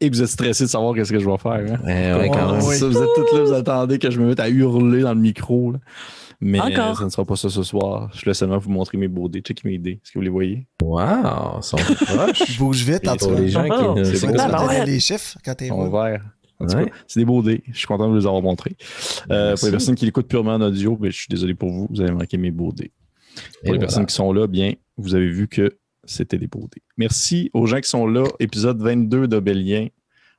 Et vous êtes stressé de savoir qu'est-ce que je vais faire. Hein? Ouais, quand même. Ça, vous êtes tous là, vous attendez que je me mette à hurler dans le micro. Là. Mais Encore? ça ne sera pas ça ce soir. Je vais seulement vous montrer mes beaux dés. Check mes dés. Est-ce que vous les voyez? Wow, ils sont proches. Je bouge vite, en tout Pour cas. les gens qui Oh, ne c'est c'est bon, quoi ça. ça? On ouais. a les chiffres quand t'es En vert. En tout Ouais. cas, c'est des beaux dés. Je suis content de vous les avoir montrés. Pour Merci. les personnes qui l'écoutent purement en audio, ben, je suis désolé pour vous. Vous avez manqué mes beaux dés. Pour les personnes qui sont là, bien, vous avez vu que c'était des beaux dés. Merci aux gens qui sont là. Épisode 22 d'Obélien.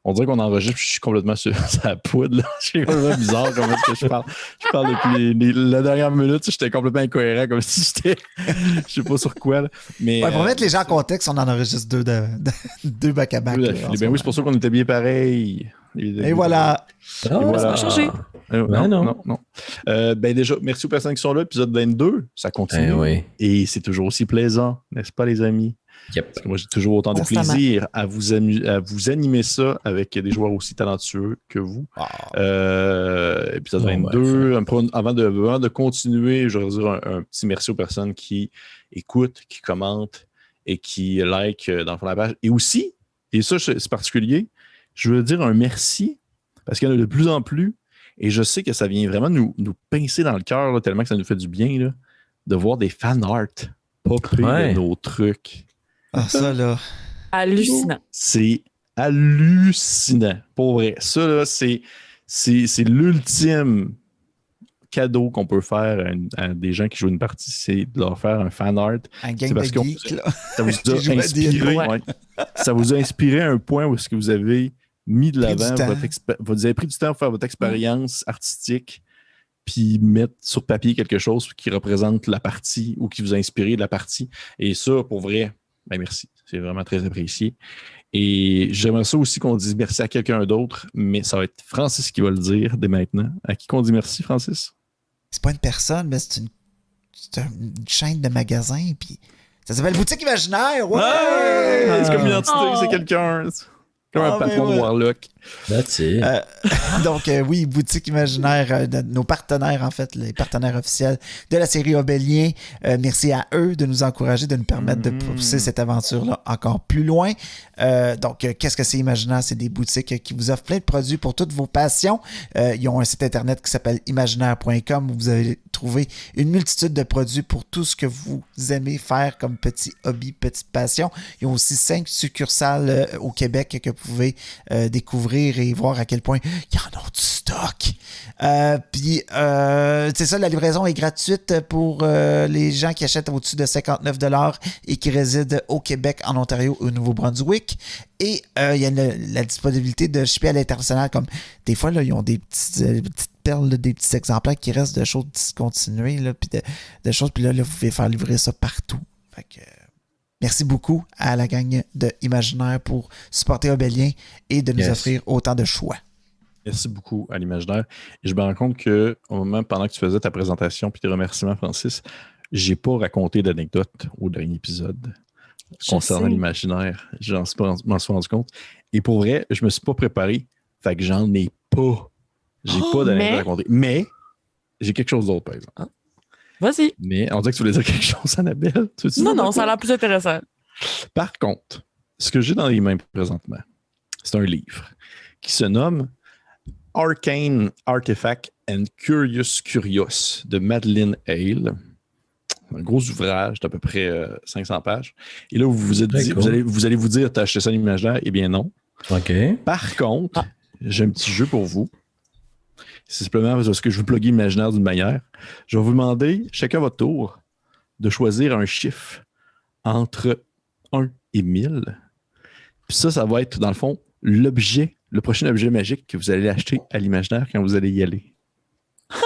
On dirait qu'on enregistre, je suis complètement sur la poudre. Là. C'est complètement bizarre comment est-ce que je parle. Je parle depuis la dernière minute. J'étais complètement incohérent, comme si j'étais... je sais pas sur quoi. Là. Mais, Ouais, pour mettre les gens en contexte, on en enregistre deux back-à-back. oui, là, d'affilée. en ce ben oui, c'est pour ça qu'on était bien pareil. Et voilà. Ah, Et voilà. Ça va changer. Non, non. non. Ben déjà, merci aux personnes qui sont là. Épisode 22, ça continue. Eh oui. Et c'est toujours aussi plaisant, n'est-ce pas, les amis? Yep. Parce que moi, j'ai toujours autant de Constamment. plaisir à vous animer ça avec des joueurs aussi talentueux que vous. Épisode Oh, 22. Avant de continuer, je voudrais dire un petit merci aux personnes qui écoutent, qui commentent et qui like dans le fond de la page. Et aussi, et ça, c'est particulier, je veux dire un merci parce qu'il y en a de plus en plus. Et je sais que ça vient vraiment nous pincer dans le cœur, là, tellement que ça nous fait du bien là, de voir des fan art popper Ouais. de nos trucs. Ah, ça, là. Hallucinant. C'est hallucinant. Pour vrai. Ça, là, c'est l'ultime cadeau qu'on peut faire à des gens qui jouent une partie, c'est de leur faire un fan art. Un C'est gang de parce qu'on- geeks, là. Ça vous Qui a jouent à inspiré. D&D. Ouais. Ça vous a inspiré à un point où est-ce que vous avez mis de Pris du l'avant temps. vous avez pris du temps pour faire votre expérience artistique puis mettre sur papier quelque chose qui représente la partie ou qui vous a inspiré de la partie. Et ça, pour vrai, ben merci. C'est vraiment très apprécié. Et j'aimerais ça aussi qu'on dise merci à quelqu'un d'autre, mais ça va être Francis qui va le dire dès maintenant. À qui qu'on dit merci, Francis? C'est pas une personne, mais c'est une chaîne de magasins. Puis ça s'appelle Boutique Imaginaire. Ouais! C'est comme une entité, Oh. c'est quelqu'un. Comme un Ah, ben patron de ouais. Warlock. That's it. Donc, oui, Boutique Imaginaire, de nos partenaires, en fait, les partenaires officiels de la série Obélien. Merci à eux de nous encourager, de nous permettre de pousser cette aventure-là encore plus loin. Donc, qu'est-ce que c'est Imaginaire? C'est des boutiques qui vous offrent plein de produits pour toutes vos passions. Ils ont un site internet qui s'appelle imaginaire.com où vous allez trouver une multitude de produits pour tout ce que vous aimez faire comme petit hobby, petite passion. Ils ont aussi 5 succursales au Québec que vous pouvez découvrir et voir à quel point il y en a du stock. Puis, c'est ça, la livraison est gratuite pour les gens qui achètent au-dessus de 59$ et qui résident au Québec, en Ontario ou au Nouveau-Brunswick. Et il y a la disponibilité de shipper à l'international. Comme des fois, là, ils ont des petites perles, là, des petits exemplaires qui restent de choses discontinuées, là, puis de choses. Puis là, vous pouvez faire livrer ça partout. Fait que, merci beaucoup à la gang de Imaginaire pour supporter Obélien et de nous offrir autant de choix. Merci beaucoup à l'imaginaire. Et je me rends compte que au moment, pendant que tu faisais ta présentation puis tes remerciements, Francis, j'ai pas raconté d'anecdote au dernier épisode concernant sais. l'imaginaire. M'en suis rendu compte. Et pour vrai, je me suis pas préparé. Fait que j'en ai pas. J'ai pas d'anecdote à raconter. Mais j'ai quelque chose d'autre, par exemple. Vas-y. Mais on dirait que tu voulais dire quelque chose, Annabelle. Tu veux-tu Non, dire non, de ça a quoi? l'air plus intéressant. Par contre, ce que j'ai dans les mains présentement, c'est un livre qui se nomme Arcane Artifact and Curious Curious de Madeleine Hale. Un gros ouvrage d'à peu près 500 pages. Et là, vous vous êtes dit, cool. vous allez vous dire, t'as acheté ça à l'imaginaire? Eh bien non. OK. Par contre, j'ai un petit jeu pour vous. C'est simplement parce que je veux plugger l'imaginaire d'une manière. Je vais vous demander, chacun à votre tour, de choisir un chiffre entre 1 et 1000. Puis ça va être, dans le fond, le prochain objet magique que vous allez acheter à l'imaginaire quand vous allez y aller.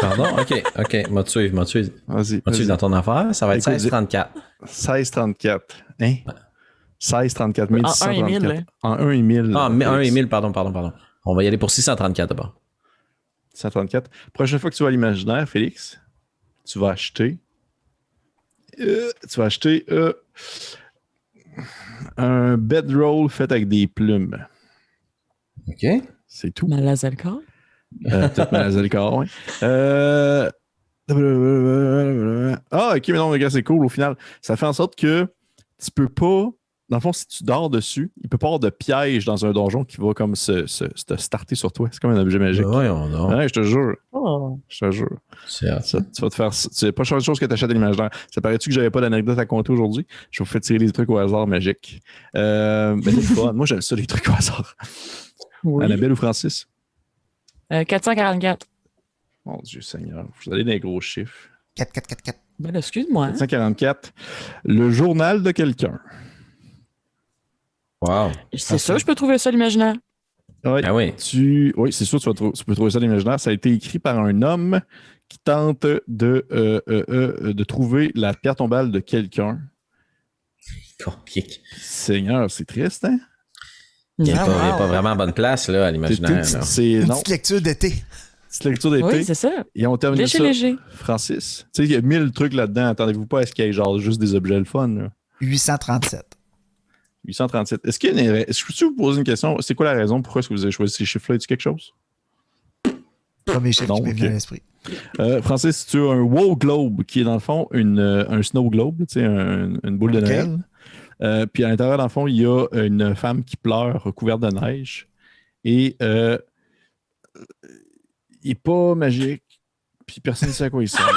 Pardon? OK. M'a suivre. Vas-y. Dans ton affaire, ça va être Écoute, 1634. 1634. Hein? 1634. En 1 et 1000. Hein? En 1 et 1000. Ah, 1 et 1000, pardon. On va y aller pour 634 d'abord. 134. Prochaine fois que tu vas à l'imaginaire, Félix, tu vas acheter un bedroll fait avec des plumes. OK. C'est tout. Malazalka. Peut-être Malazalcar, oui. Ah, ok, mais non, regarde, c'est cool. Au final, ça fait en sorte que tu peux pas dans le fond, si tu dors dessus, il peut pas avoir de piège dans un donjon qui va comme se starter sur toi. C'est comme un objet magique. Voyons donc. Ouais, je te jure. Oh. Je te jure. C'est hot, ça. Tu vas te faire. C'est pas chose que tu achètes à l'imaginaire. Ça paraît-tu que j'avais pas d'anecdote à compter aujourd'hui? Je vous fais tirer des trucs au hasard magiques. Mais c'est fun. Moi, j'aime ça, les trucs au hasard. Oui. Annabelle ou Francis? 444. Mon Dieu Seigneur. Vous allez dans les gros chiffres. 4. Ben, là, excuse-moi. 444. Le journal de quelqu'un. Wow. C'est ça, je peux trouver ça à l'imaginaire. Ouais. Ah oui. Oui, c'est sûr, tu peux trouver ça à l'imaginaire. Ça a été écrit par un homme qui tente de trouver la pierre tombale de quelqu'un. Compliqué. Seigneur, c'est triste, hein? Il n'est Ah, pas, wow. vraiment à bonne place, là, à l'imaginaire. là. C'est Une non. petite lecture d'été. Petite lecture d'été. Oui, c'est ça. Et on termine Léger, ça. léger. Francis. Tu sais, il y a 1000 trucs là-dedans. Attendez-vous pas à ce qu'il y ait genre juste des objets le fun. Là. 837. 837. Est-ce que je peux vous poser une question? C'est quoi la raison? Pourquoi est-ce que vous avez choisi ces chiffres-là? Est-ce quelque chose? Premier chiffre Non, qui m'est venu ok. à l'esprit. Francis, tu as un wow globe qui est dans le fond un snow globe, tu sais, une boule de Ok. Noël. Puis à l'intérieur, dans le fond, il y a une femme qui pleure recouverte de neige. Et il n'est pas magique. Puis personne ne sait à quoi il sert.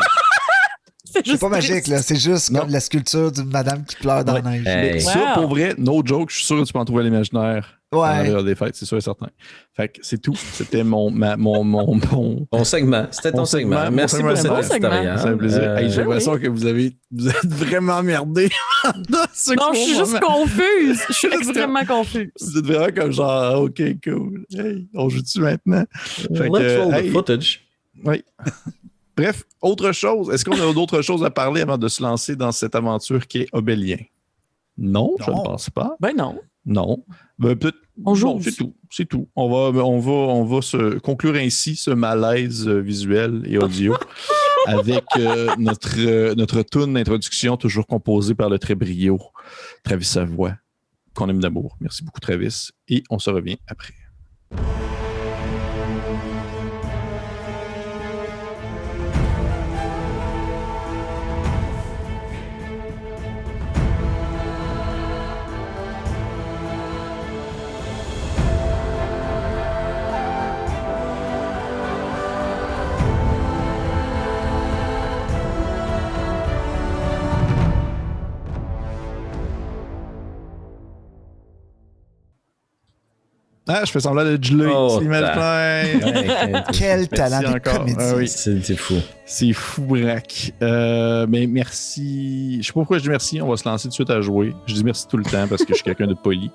C'est C'est pas magique, triste. là. C'est juste Non. comme la sculpture d'une madame qui pleure dans Ouais. la neige. Hey. Mais ça, Wow. pour vrai, no joke, je suis sûr que tu peux en trouver à l'imaginaire. À Ouais. l'heure des fêtes, c'est sûr et certain. Fait que c'est tout. C'était mon Ton segment. C'était ton Mon segment. segment, Merci mon pour segment. cette Bon segment. tutoriel. c'est un plaisir. Hey, j'ai ben l'impression que vous êtes vraiment merdé dans ce Non, je suis moment. juste confuse. Je suis Juste extrêmement confuse. Vous êtes vraiment comme genre, ah, OK, cool. Hey, on joue-tu maintenant? Fait que, Let's roll hey, the footage. oui. Bref, autre chose. Est-ce qu'on a d'autres choses à parler avant de se lancer dans cette aventure qui est Obélien? Non, je Non. ne pense pas. Ben non. Non. Ben, peut-être. On joue. Bon, c'est tout. C'est tout. On va se conclure ainsi ce malaise visuel et audio avec notre tune d'introduction, toujours composée par le très brio Travis Savoie, qu'on aime d'amour. Merci beaucoup, Travis. Et on se revient après. Ah, je fais semblant d'être gelé. Oh, C'est l'imaginaire. Ouais, Quel talent de encore. comédie. Ah oui. c'est fou. C'est fou, braque. Mais merci. Je sais pas pourquoi je dis merci. On va se lancer tout de suite à jouer. Je dis merci tout le temps parce que je suis quelqu'un de poli.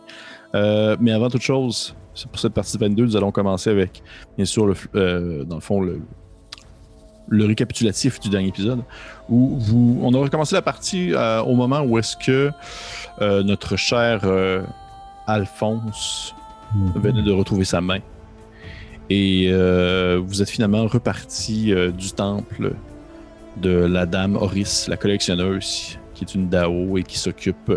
Mais avant toute chose, pour cette partie 22, nous allons commencer avec, bien sûr, dans le fond, le récapitulatif du dernier épisode. Où on a recommencé la partie au moment où est-ce que notre cher Alphonse venait de retrouver sa main. Et vous êtes finalement reparti du temple de la dame Horis, la collectionneuse, qui est une Dao et qui s'occupe,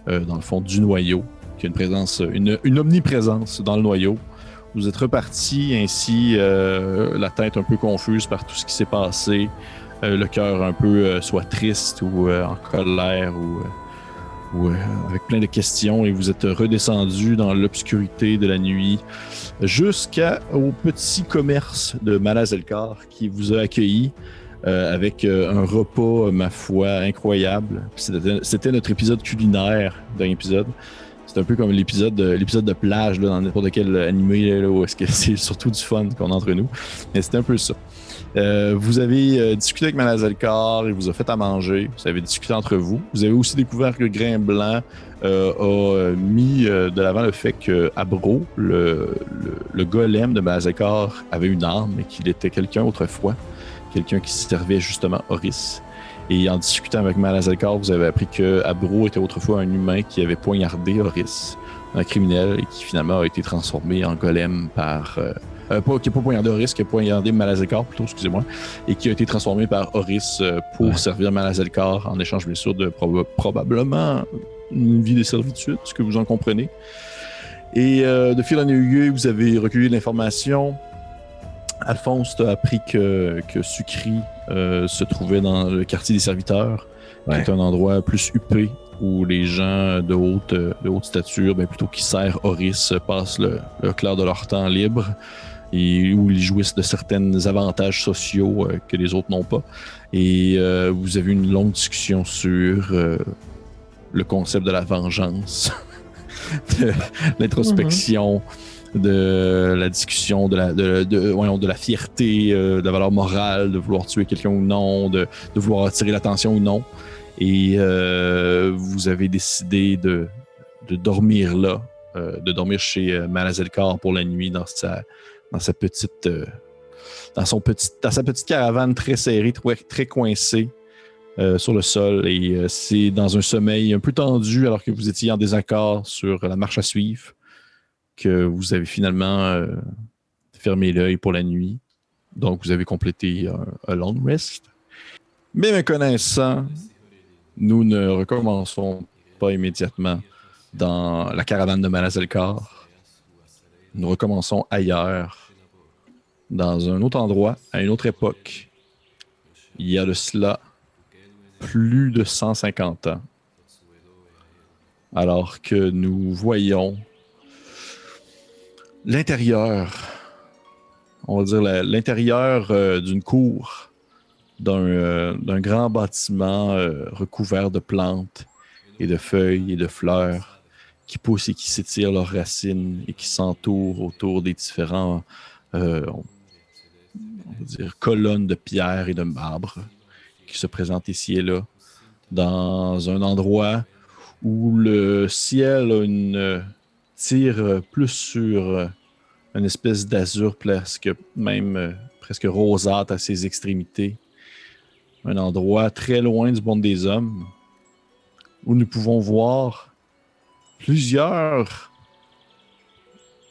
dans le fond, du noyau, qui a une présence, une omniprésence dans le noyau. Vous êtes reparti ainsi, la tête un peu confuse par tout ce qui s'est passé, le cœur un peu soit triste ou en colère ou avec plein de questions, et vous êtes redescendu dans l'obscurité de la nuit jusqu'au petit commerce de Malazelkar qui vous a accueilli avec un repas, ma foi, incroyable. C'était notre épisode culinaire d'un épisode. C'est un peu comme l'épisode de plage là, dans n'importe quel animé là, où est-ce que c'est surtout du fun qu'on a entre nous. Mais c'était un peu ça. Vous avez discuté avec Malazelkar, il vous a fait à manger, vous avez discuté entre vous. Vous avez aussi découvert que Grain Blanc a mis de l'avant le fait que Abro, le golem de Malazelkar, avait une arme et qu'il était quelqu'un autrefois, quelqu'un qui servait justement Horis. Et en discutant avec Malazelkar, vous avez appris que Abro était autrefois un humain qui avait poignardé Horis, un criminel, et qui finalement a été transformé en golem par... qui n'a pas poignardé Horis, qui a poignardé Malazelkar plutôt, excusez-moi, et qui a été transformé par Horis pour servir Malazelkar en échange, bien sûr, de probablement une vie de servitude, ce que vous en comprenez. Et de fil en aiguille, vous avez recueilli de l'information. Alphonse t'a appris que Sucri se trouvait dans le quartier des serviteurs, qui est un endroit plus huppé où les gens de haute stature, ben plutôt qui servent Horis, passent le clair de leur temps libre et où ils jouissent de certains avantages sociaux que les autres n'ont pas. Et vous avez une longue discussion sur le concept de la vengeance, de l'introspection, de la discussion, de la fierté, de la valeur morale, de vouloir tuer quelqu'un ou non, de vouloir attirer l'attention ou non. Et vous avez décidé de dormir là, de dormir chez Malazelkar pour la nuit dans sa petite caravane très serrée, très coincée sur le sol. Et c'est dans un sommeil un peu tendu alors que vous étiez en désaccord sur la marche à suivre que vous avez finalement fermé l'œil pour la nuit. Donc vous avez complété un long rest. Mais me connaissant, nous ne recommençons pas immédiatement dans la caravane de Malazelkar. Nous recommençons ailleurs, dans un autre endroit, à une autre époque. Il y a de cela plus de 150 ans. Alors que nous voyons l'intérieur, on va dire l'intérieur d'une cour, d'un grand bâtiment recouvert de plantes et de feuilles et de fleurs qui poussent et qui s'étirent leurs racines et qui s'entourent autour des différents on va dire colonnes de pierre et de marbre qui se présentent ici et là dans un endroit où le ciel tire plus sur une espèce d'azur presque rosâtre à ses extrémités. Un endroit très loin du monde des hommes où nous pouvons voir plusieurs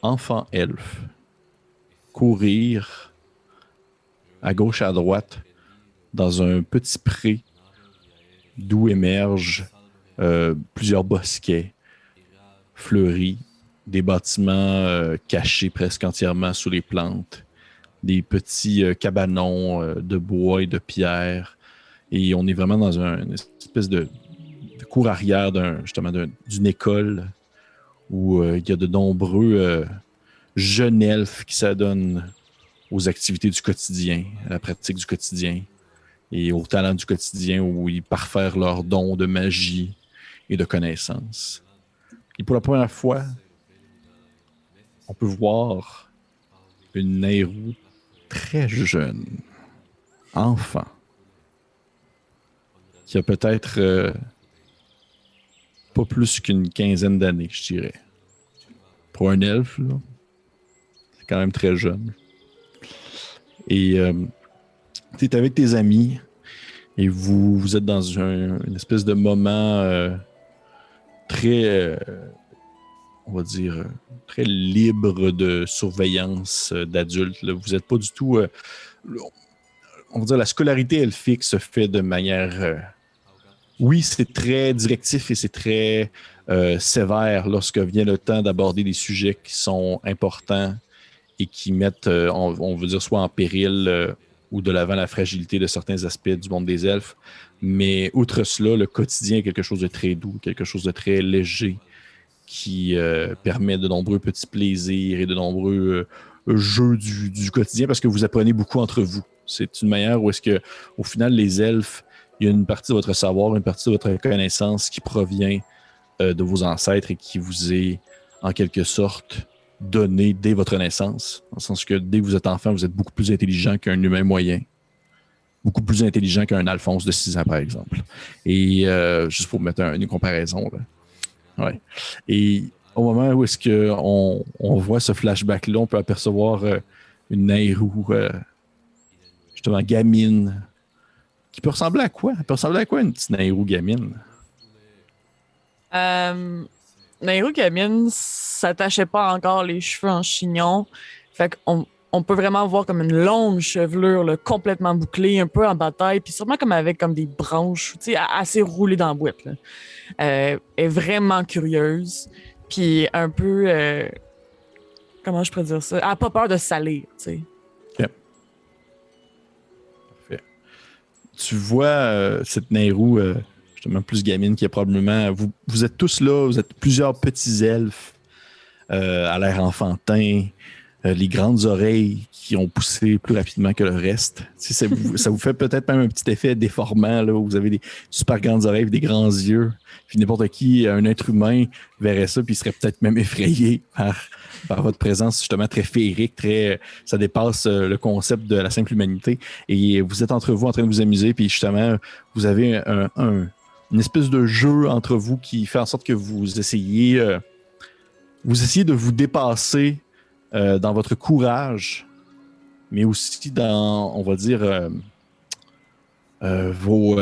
enfants elfes courir à gauche et à droite dans un petit pré d'où émergent plusieurs bosquets fleuris, des bâtiments cachés presque entièrement sous les plantes, des petits cabanons de bois et de pierre. Et on est vraiment dans une espèce de cour arrière d'une école où il y a de nombreux jeunes elfes qui s'adonnent aux activités du quotidien, à la pratique du quotidien et au talent du quotidien où ils parfaire leurs dons de magie et de connaissances. Et pour la première fois, on peut voir une Nayru très jeune, enfant, qui a peut-être pas plus qu'une quinzaine d'années, je dirais. Pour un elfe, là, c'est quand même très jeune. Et tu es avec tes amis et vous êtes dans une espèce de moment très, on va dire, très libre de surveillance d'adultes. Là. Vous n'êtes pas du tout... on va dire la scolarité elfique se fait de manière... oui, c'est très directif et c'est très sévère lorsque vient le temps d'aborder des sujets qui sont importants et qui mettent, on veut dire, soit en péril ou de l'avant la fragilité de certains aspects du monde des elfes. Mais outre cela, le quotidien est quelque chose de très doux, quelque chose de très léger qui permet de nombreux petits plaisirs et de nombreux jeux du quotidien parce que vous apprenez beaucoup entre vous. C'est une manière où est-ce que, au final, les elfes, il y a une partie de votre savoir, une partie de votre connaissance qui provient de vos ancêtres et qui vous est, en quelque sorte, donnée dès votre naissance. Dans le sens que dès que vous êtes enfant, vous êtes beaucoup plus intelligent qu'un humain moyen. Beaucoup plus intelligent qu'un Alphonse de 6 ans, par exemple. Et juste pour mettre une comparaison, là. Ouais. Et au moment où est-ce qu'on voit ce flashback-là, on peut apercevoir une Nayru, justement, gamine. Qui peut ressembler à quoi? Elle peut ressembler à quoi, une petite Nayru gamine? Nayru gamine s'attachait pas encore les cheveux en chignon. Fait qu'on peut vraiment voir comme une longue chevelure là, complètement bouclée, un peu en bataille, puis sûrement comme avec comme des branches, tu sais, assez roulées dans la boîte. Là. Elle est vraiment curieuse, puis un peu... comment je pourrais dire ça? Elle n'a pas peur de salir, tu sais. OK. Parfait. Tu vois cette Nayru, justement plus gamine, qui est probablement... Vous êtes tous là, vous êtes plusieurs petits elfes à l'air enfantin, les grandes oreilles qui ont poussé plus rapidement que le reste. Ça vous fait peut-être même un petit effet déformant, là, où vous avez des super grandes oreilles, des grands yeux. Puis n'importe qui, un être humain, verrait ça, puis il serait peut-être même effrayé par votre présence justement très féerique, ça dépasse le concept de la simple humanité. Et vous êtes entre vous en train de vous amuser, puis justement, vous avez une espèce de jeu entre vous qui fait en sorte que vous essayez de vous dépasser dans votre courage, mais aussi dans, on va dire, vos...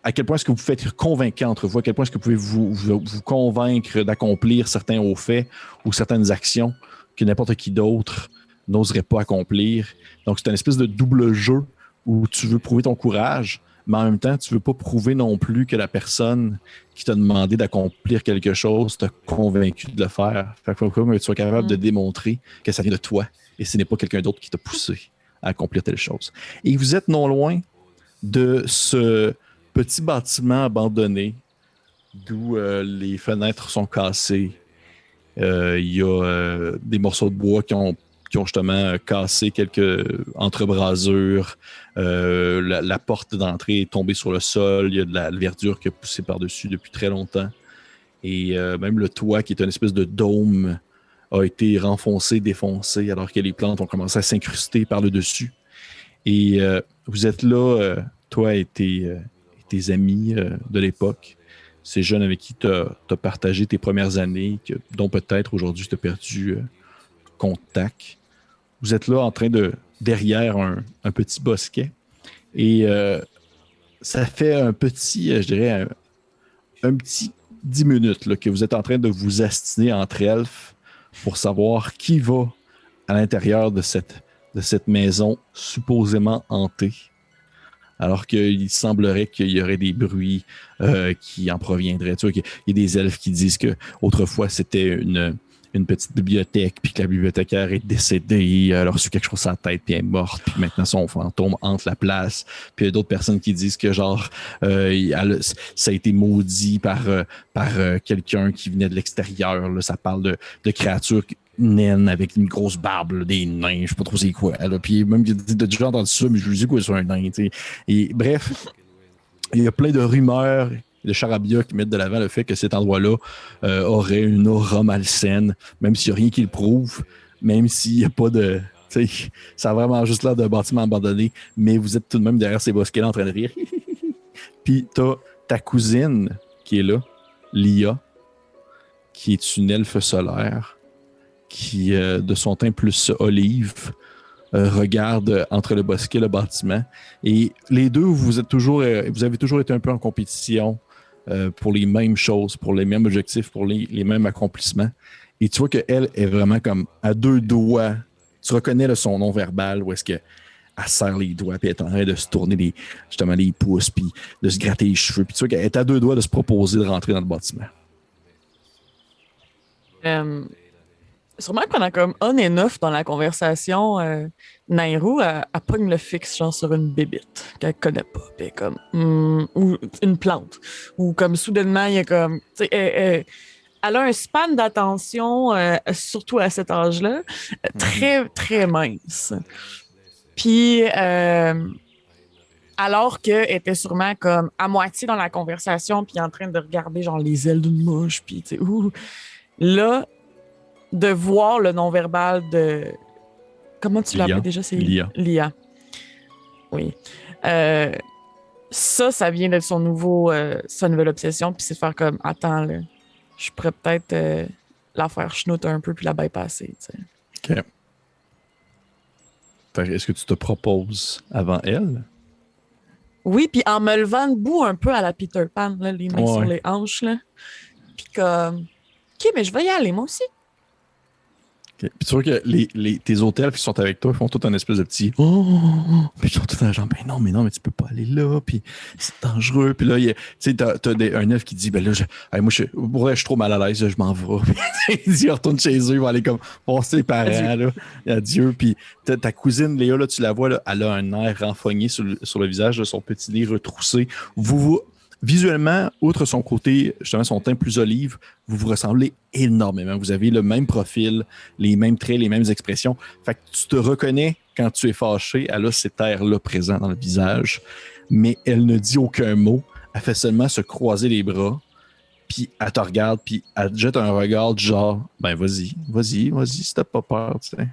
à quel point est-ce que vous pouvez être convaincant entre vous, à quel point est-ce que vous pouvez vous convaincre d'accomplir certains hauts faits ou certaines actions que n'importe qui d'autre n'oserait pas accomplir. Donc, c'est une espèce de double jeu où tu veux prouver ton courage, mais en même temps, tu ne veux pas prouver non plus que la personne qui t'a demandé d'accomplir quelque chose t'a convaincu de le faire. Fait que tu sois capable de démontrer que ça vient de toi et ce n'est pas quelqu'un d'autre qui t'a poussé à accomplir telle chose. Et vous êtes non loin de ce petit bâtiment abandonné d'où les fenêtres sont cassées. Il y a des morceaux de bois qui ont justement cassé quelques entrebrasures. La porte d'entrée est tombée sur le sol. Il y a de la verdure qui a poussé par-dessus depuis très longtemps. Et même le toit, qui est une espèce de dôme, a été renfoncé, défoncé, alors que les plantes ont commencé à s'incruster par le dessus. Et vous êtes là, toi et tes amis de l'époque, ces jeunes avec qui tu as partagé tes premières années, dont peut-être aujourd'hui tu as perdu contact. Vous êtes là en train derrière un petit bosquet et ça fait un petit, je dirais, un petit 10 minutes là, que vous êtes en train de vous astiner entre elfes pour savoir qui va à l'intérieur de cette maison supposément hantée. Alors qu'il semblerait qu'il y aurait des bruits qui en proviendraient. Tu vois, il y a des elfes qui disent qu'autrefois c'était une petite bibliothèque, puis que la bibliothécaire est décédée, elle a reçu quelque chose sur la tête, puis elle est morte, puis maintenant son fantôme hante la place. Puis il y a d'autres personnes qui disent que genre ça a été maudit par quelqu'un qui venait de l'extérieur. Là. Ça parle de créatures naines avec une grosse barbe, là, des nains, je sais pas trop c'est quoi. Là. Puis même il y a déjà entendu ça, mais je lui dis quoi sur un nain. T'sais. Et bref, il y a plein de rumeurs, de charabia qui mettent de l'avant le fait que cet endroit-là aurait une aura malsaine, même s'il n'y a rien qui le prouve, même s'il n'y a pas de... Ça a vraiment juste l'air d'un bâtiment abandonné, mais vous êtes tout de même derrière ces bosquets-là en train de rire. Puis t'as ta cousine qui est là, Lia, qui est une elfe solaire, qui, de son teint plus olive, regarde entre le bosquet et le bâtiment. Et les deux, vous avez toujours été un peu en compétition pour les mêmes choses, pour les mêmes objectifs, pour les mêmes accomplissements. Et tu vois qu'elle est vraiment comme à deux doigts. Tu reconnais là, son nom verbal où est-ce qu'elle serre les doigts puis elle est en train de se tourner justement les pouces puis de se gratter les cheveux. Puis tu vois qu'elle est à deux doigts de se proposer de rentrer dans le bâtiment. Sûrement qu'on a comme on and off dans la conversation, Nairou, elle pogne le fixe genre sur une bébite qu'elle connaît pas, puis comme ou une plante, ou comme soudainement il y a comme, tu sais, elle a un span d'attention, surtout à cet âge-là, très très mince. Puis alors qu'elle était sûrement comme à moitié dans la conversation, puis en train de regarder genre les ailes d'une mouche, puis tu sais, là. De voir le non-verbal de... Comment tu l'appelles déjà? C'est Lia. Oui. Ça vient de sa nouvelle obsession, puis c'est de faire comme, attends, là, je pourrais peut-être la faire chenoute un peu, puis la bypasser, tu sais. OK. Fait, est-ce que tu te proposes avant elle? Oui, puis en me levant debout un peu à la Peter Pan, là, les mains sur les hanches, là. Puis comme, OK, mais je vais y aller, moi aussi. Puis tu vois que tes hôtels qui sont avec toi font tout un espèce de petit oh, puis ils sont tout un genre ben non mais tu peux pas aller là puis c'est dangereux puis là tu sais t'as un elfe qui dit ben là moi je suis trop mal à l'aise je m'en vais il dit retourne chez eux il va aller comme voir ses parents là adieu puis ta cousine Léa là tu la vois là elle a un air renfogné sur le visage de son petit nez retroussé vous visuellement, outre son côté, justement, son teint plus olive, vous vous ressemblez énormément. Vous avez le même profil, les mêmes traits, les mêmes expressions. Fait que tu te reconnais quand tu es fâché. Elle a cet air-là présent dans le visage. Mais elle ne dit aucun mot. Elle fait seulement se croiser les bras. Puis elle te regarde, puis elle te jette un regard du genre, ben vas-y, si t'as pas peur, tu sais.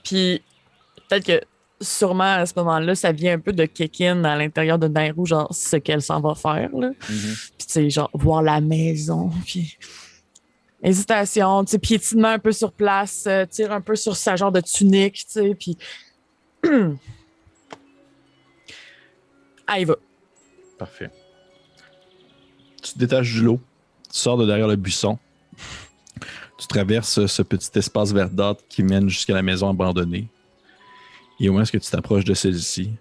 Puis peut-être que sûrement à ce moment-là, ça vient un peu de kick-in à l'intérieur de Nairou, genre ce qu'elle s'en va faire. Là. Mm-hmm. Puis tu sais, genre voir la maison, puis hésitation, tu sais, piétinement un peu sur place, tire un peu sur sa genre de tunique, tu sais, puis ah, il va. Parfait. Tu te détaches du lot, tu sors de derrière le buisson, tu traverses ce petit espace verdâtre qui mène jusqu'à la maison abandonnée. Et au moment où tu t'approches de celle-ci,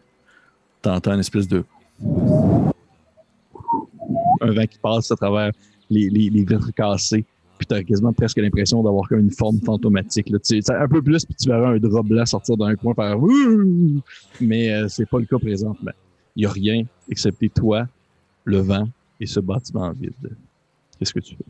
tu entends une espèce de un vent qui passe à travers les vitres cassées, puis tu as quasiment presque l'impression d'avoir comme une forme fantomatique. Là. Un peu plus, puis tu verras un drap blanc sortir d'un coin faire ouh! Mais c'est pas le cas présentement. Il n'y a rien excepté toi, le vent et ce bâtiment vide. Qu'est-ce que tu fais?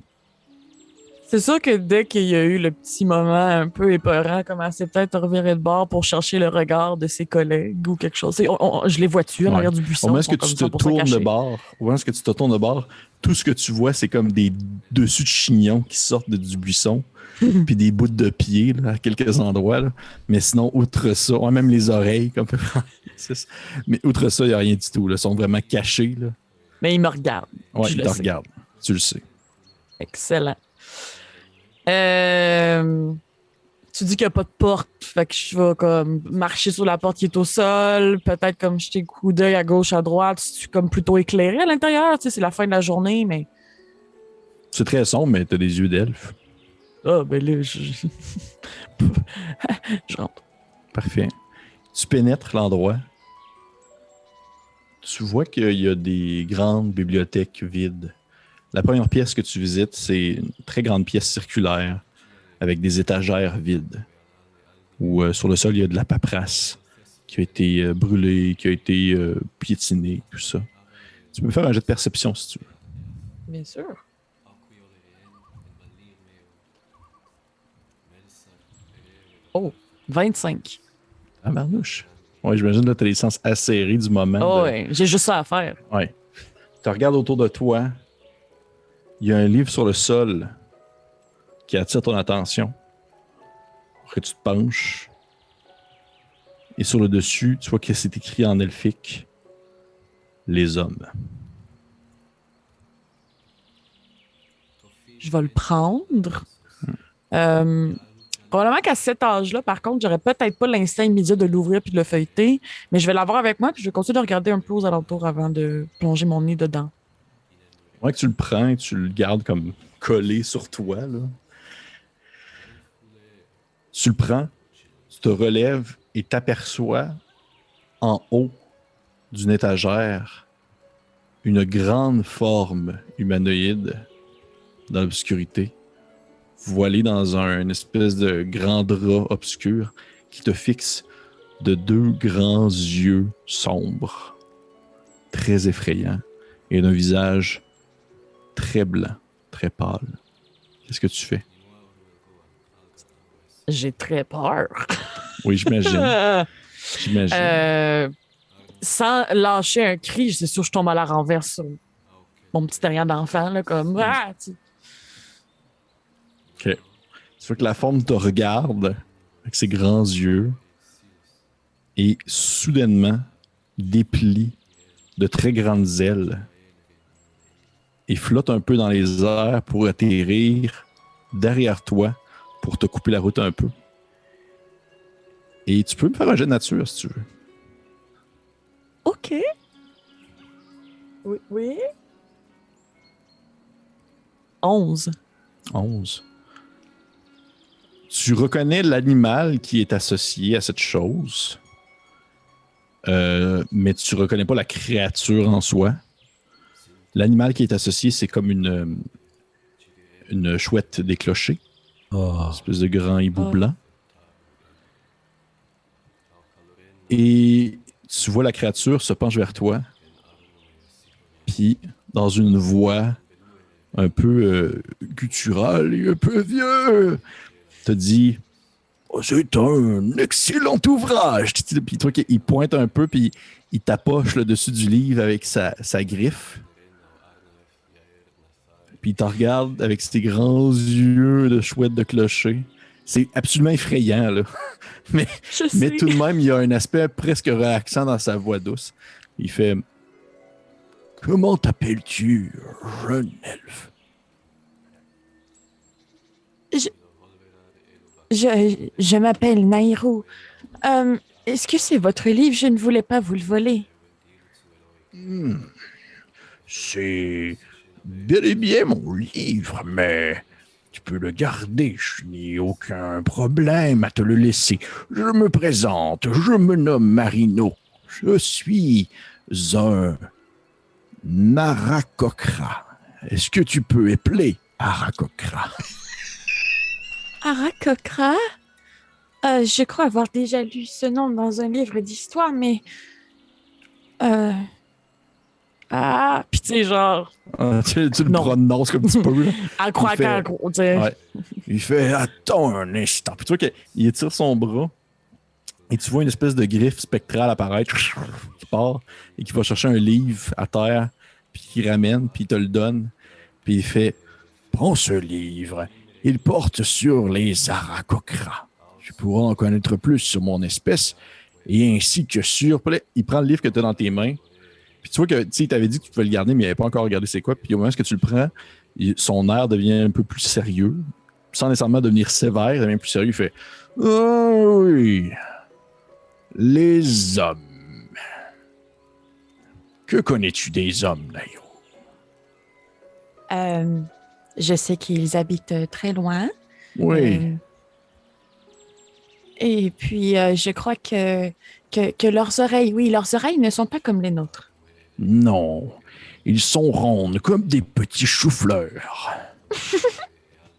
C'est sûr que dès qu'il y a eu le petit moment un peu épeurant, commencer peut-être à revirer de bord pour chercher le regard de ses collègues ou quelque chose. Je les vois-tu en arrière du buisson? Au moment où tu te tournes de bord, tout ce que tu vois, c'est comme des dessus de chignons qui sortent du buisson, puis des bouts de pieds là, à quelques endroits. Là. Mais sinon, outre ça, même les oreilles, comme Francis. Mais outre ça, il n'y a rien du tout. Là. Ils sont vraiment cachés. Là. Mais il me regarde. Ouais, il te regarde. Tu le sais. Excellent. Tu dis qu'il n'y a pas de porte, fait que je vais comme marcher sur la porte qui est au sol, peut-être comme jeter un coup d'œil à gauche, à droite, je suis comme plutôt éclairé à l'intérieur, tu sais, c'est la fin de la journée, mais... C'est très sombre, mais t'as des yeux d'elfe. Ah, ben là, je rentre. Parfait. Tu pénètres l'endroit. Tu vois qu'il y a des grandes bibliothèques vides. La première pièce que tu visites, c'est une très grande pièce circulaire avec des étagères vides. Où sur le sol, il y a de la paperasse qui a été brûlée, qui a été piétinée, tout ça. Tu peux me faire un jet de perception si tu veux. Bien sûr. Oh, 25. Ah, marnouche. Oui, j'imagine que tu as les sens acérés du moment. Oh, ouais, j'ai juste ça à faire. Oui. Tu regardes autour de toi. Il y a un livre sur le sol qui attire ton attention. Après, tu te penches. Et sur le dessus, tu vois que c'est écrit en elfique « Les hommes ». Je vais le prendre. Probablement qu'à cet âge-là, par contre, j'aurais peut-être pas l'instinct immédiat de l'ouvrir puis de le feuilleter, mais je vais l'avoir avec moi puis je vais continuer de regarder un peu aux alentours avant de plonger mon nez dedans. Ouais, que tu le prends et tu le gardes comme collé sur toi. Là. Tu le prends, tu te relèves et t'aperçois en haut d'une étagère une grande forme humanoïde dans l'obscurité, voilée dans une espèce de grand drap obscur qui te fixe de deux grands yeux sombres, très effrayants, et d'un visage très blanc, très pâle. Qu'est-ce que tu fais? J'ai très peur. Oui, j'imagine. Sans lâcher un cri, c'est sûr que je tombe à la renverse sur mon petit derrière d'enfant, là, comme... Ah, OK. Tu vois que la forme te regarde avec ses grands yeux et soudainement déplie de très grandes ailes et flotte un peu dans les airs pour atterrir derrière toi pour te couper la route un peu. Et tu peux me faire un jet de nature si tu veux. OK. Oui, oui. 11. 11. Tu reconnais l'animal qui est associé à cette chose, mais tu reconnais pas la créature en soi. L'animal qui est associé, c'est comme une chouette déclochée, Oh. une espèce de grand hibou Oh. blanc. Et tu vois la créature se penche vers toi, puis dans une voix un peu gutturale et un peu vieux, te dit oh, c'est un excellent ouvrage. Puis toi, il pointe un peu, puis il tapoche le dessus du livre avec sa griffe. Puis il te regarde avec ses grands yeux de chouette de clocher. C'est absolument effrayant, là. mais Je sais. mais tout de même, il y a un aspect presque relaxant dans sa voix douce. Il fait comment t'appelles-tu, jeune elfe? Je m'appelle Nairo. Est-ce que c'est votre livre? Je ne voulais pas vous le voler. C'est bel et bien mon livre, mais tu peux le garder. Je n'ai aucun problème à te le laisser. Je me présente, je me nomme Marino. Je suis un Arakocra. Est-ce que tu peux épeler Arakocra? Arakocra? Je crois avoir déjà lu ce nom dans un livre d'histoire, mais... puis tu sais, genre... Tu le Non. prononces comme tu peux. Là. À croire Il fait- qu'à gros, tu sais. Ouais. Il fait attends un instant. Puis tu vois qu'il étire son bras et tu vois une espèce de griffe spectrale apparaître qui part et qui va chercher un livre à terre, puis qui ramène, puis il te le donne. Puis il fait prends ce livre. Il porte sur les Arakocra. Tu pourras en connaître plus sur mon espèce et ainsi que sur. Puis là, il prend le livre que tu as dans tes mains. Puis tu vois que il t'avait dit que tu pouvais le garder, mais il n'avait pas encore regardé c'est quoi. Puis au moment où tu le prends, son air devient un peu plus sérieux, sans nécessairement devenir sévère, il devient plus sérieux. Il fait oh oui, les hommes. Que connais-tu des hommes, Nairo? Je sais qu'ils habitent très loin. Oui. Et puis, je crois que leurs oreilles ne sont pas comme les nôtres. Non, ils sont rondes comme des petits choux-fleurs.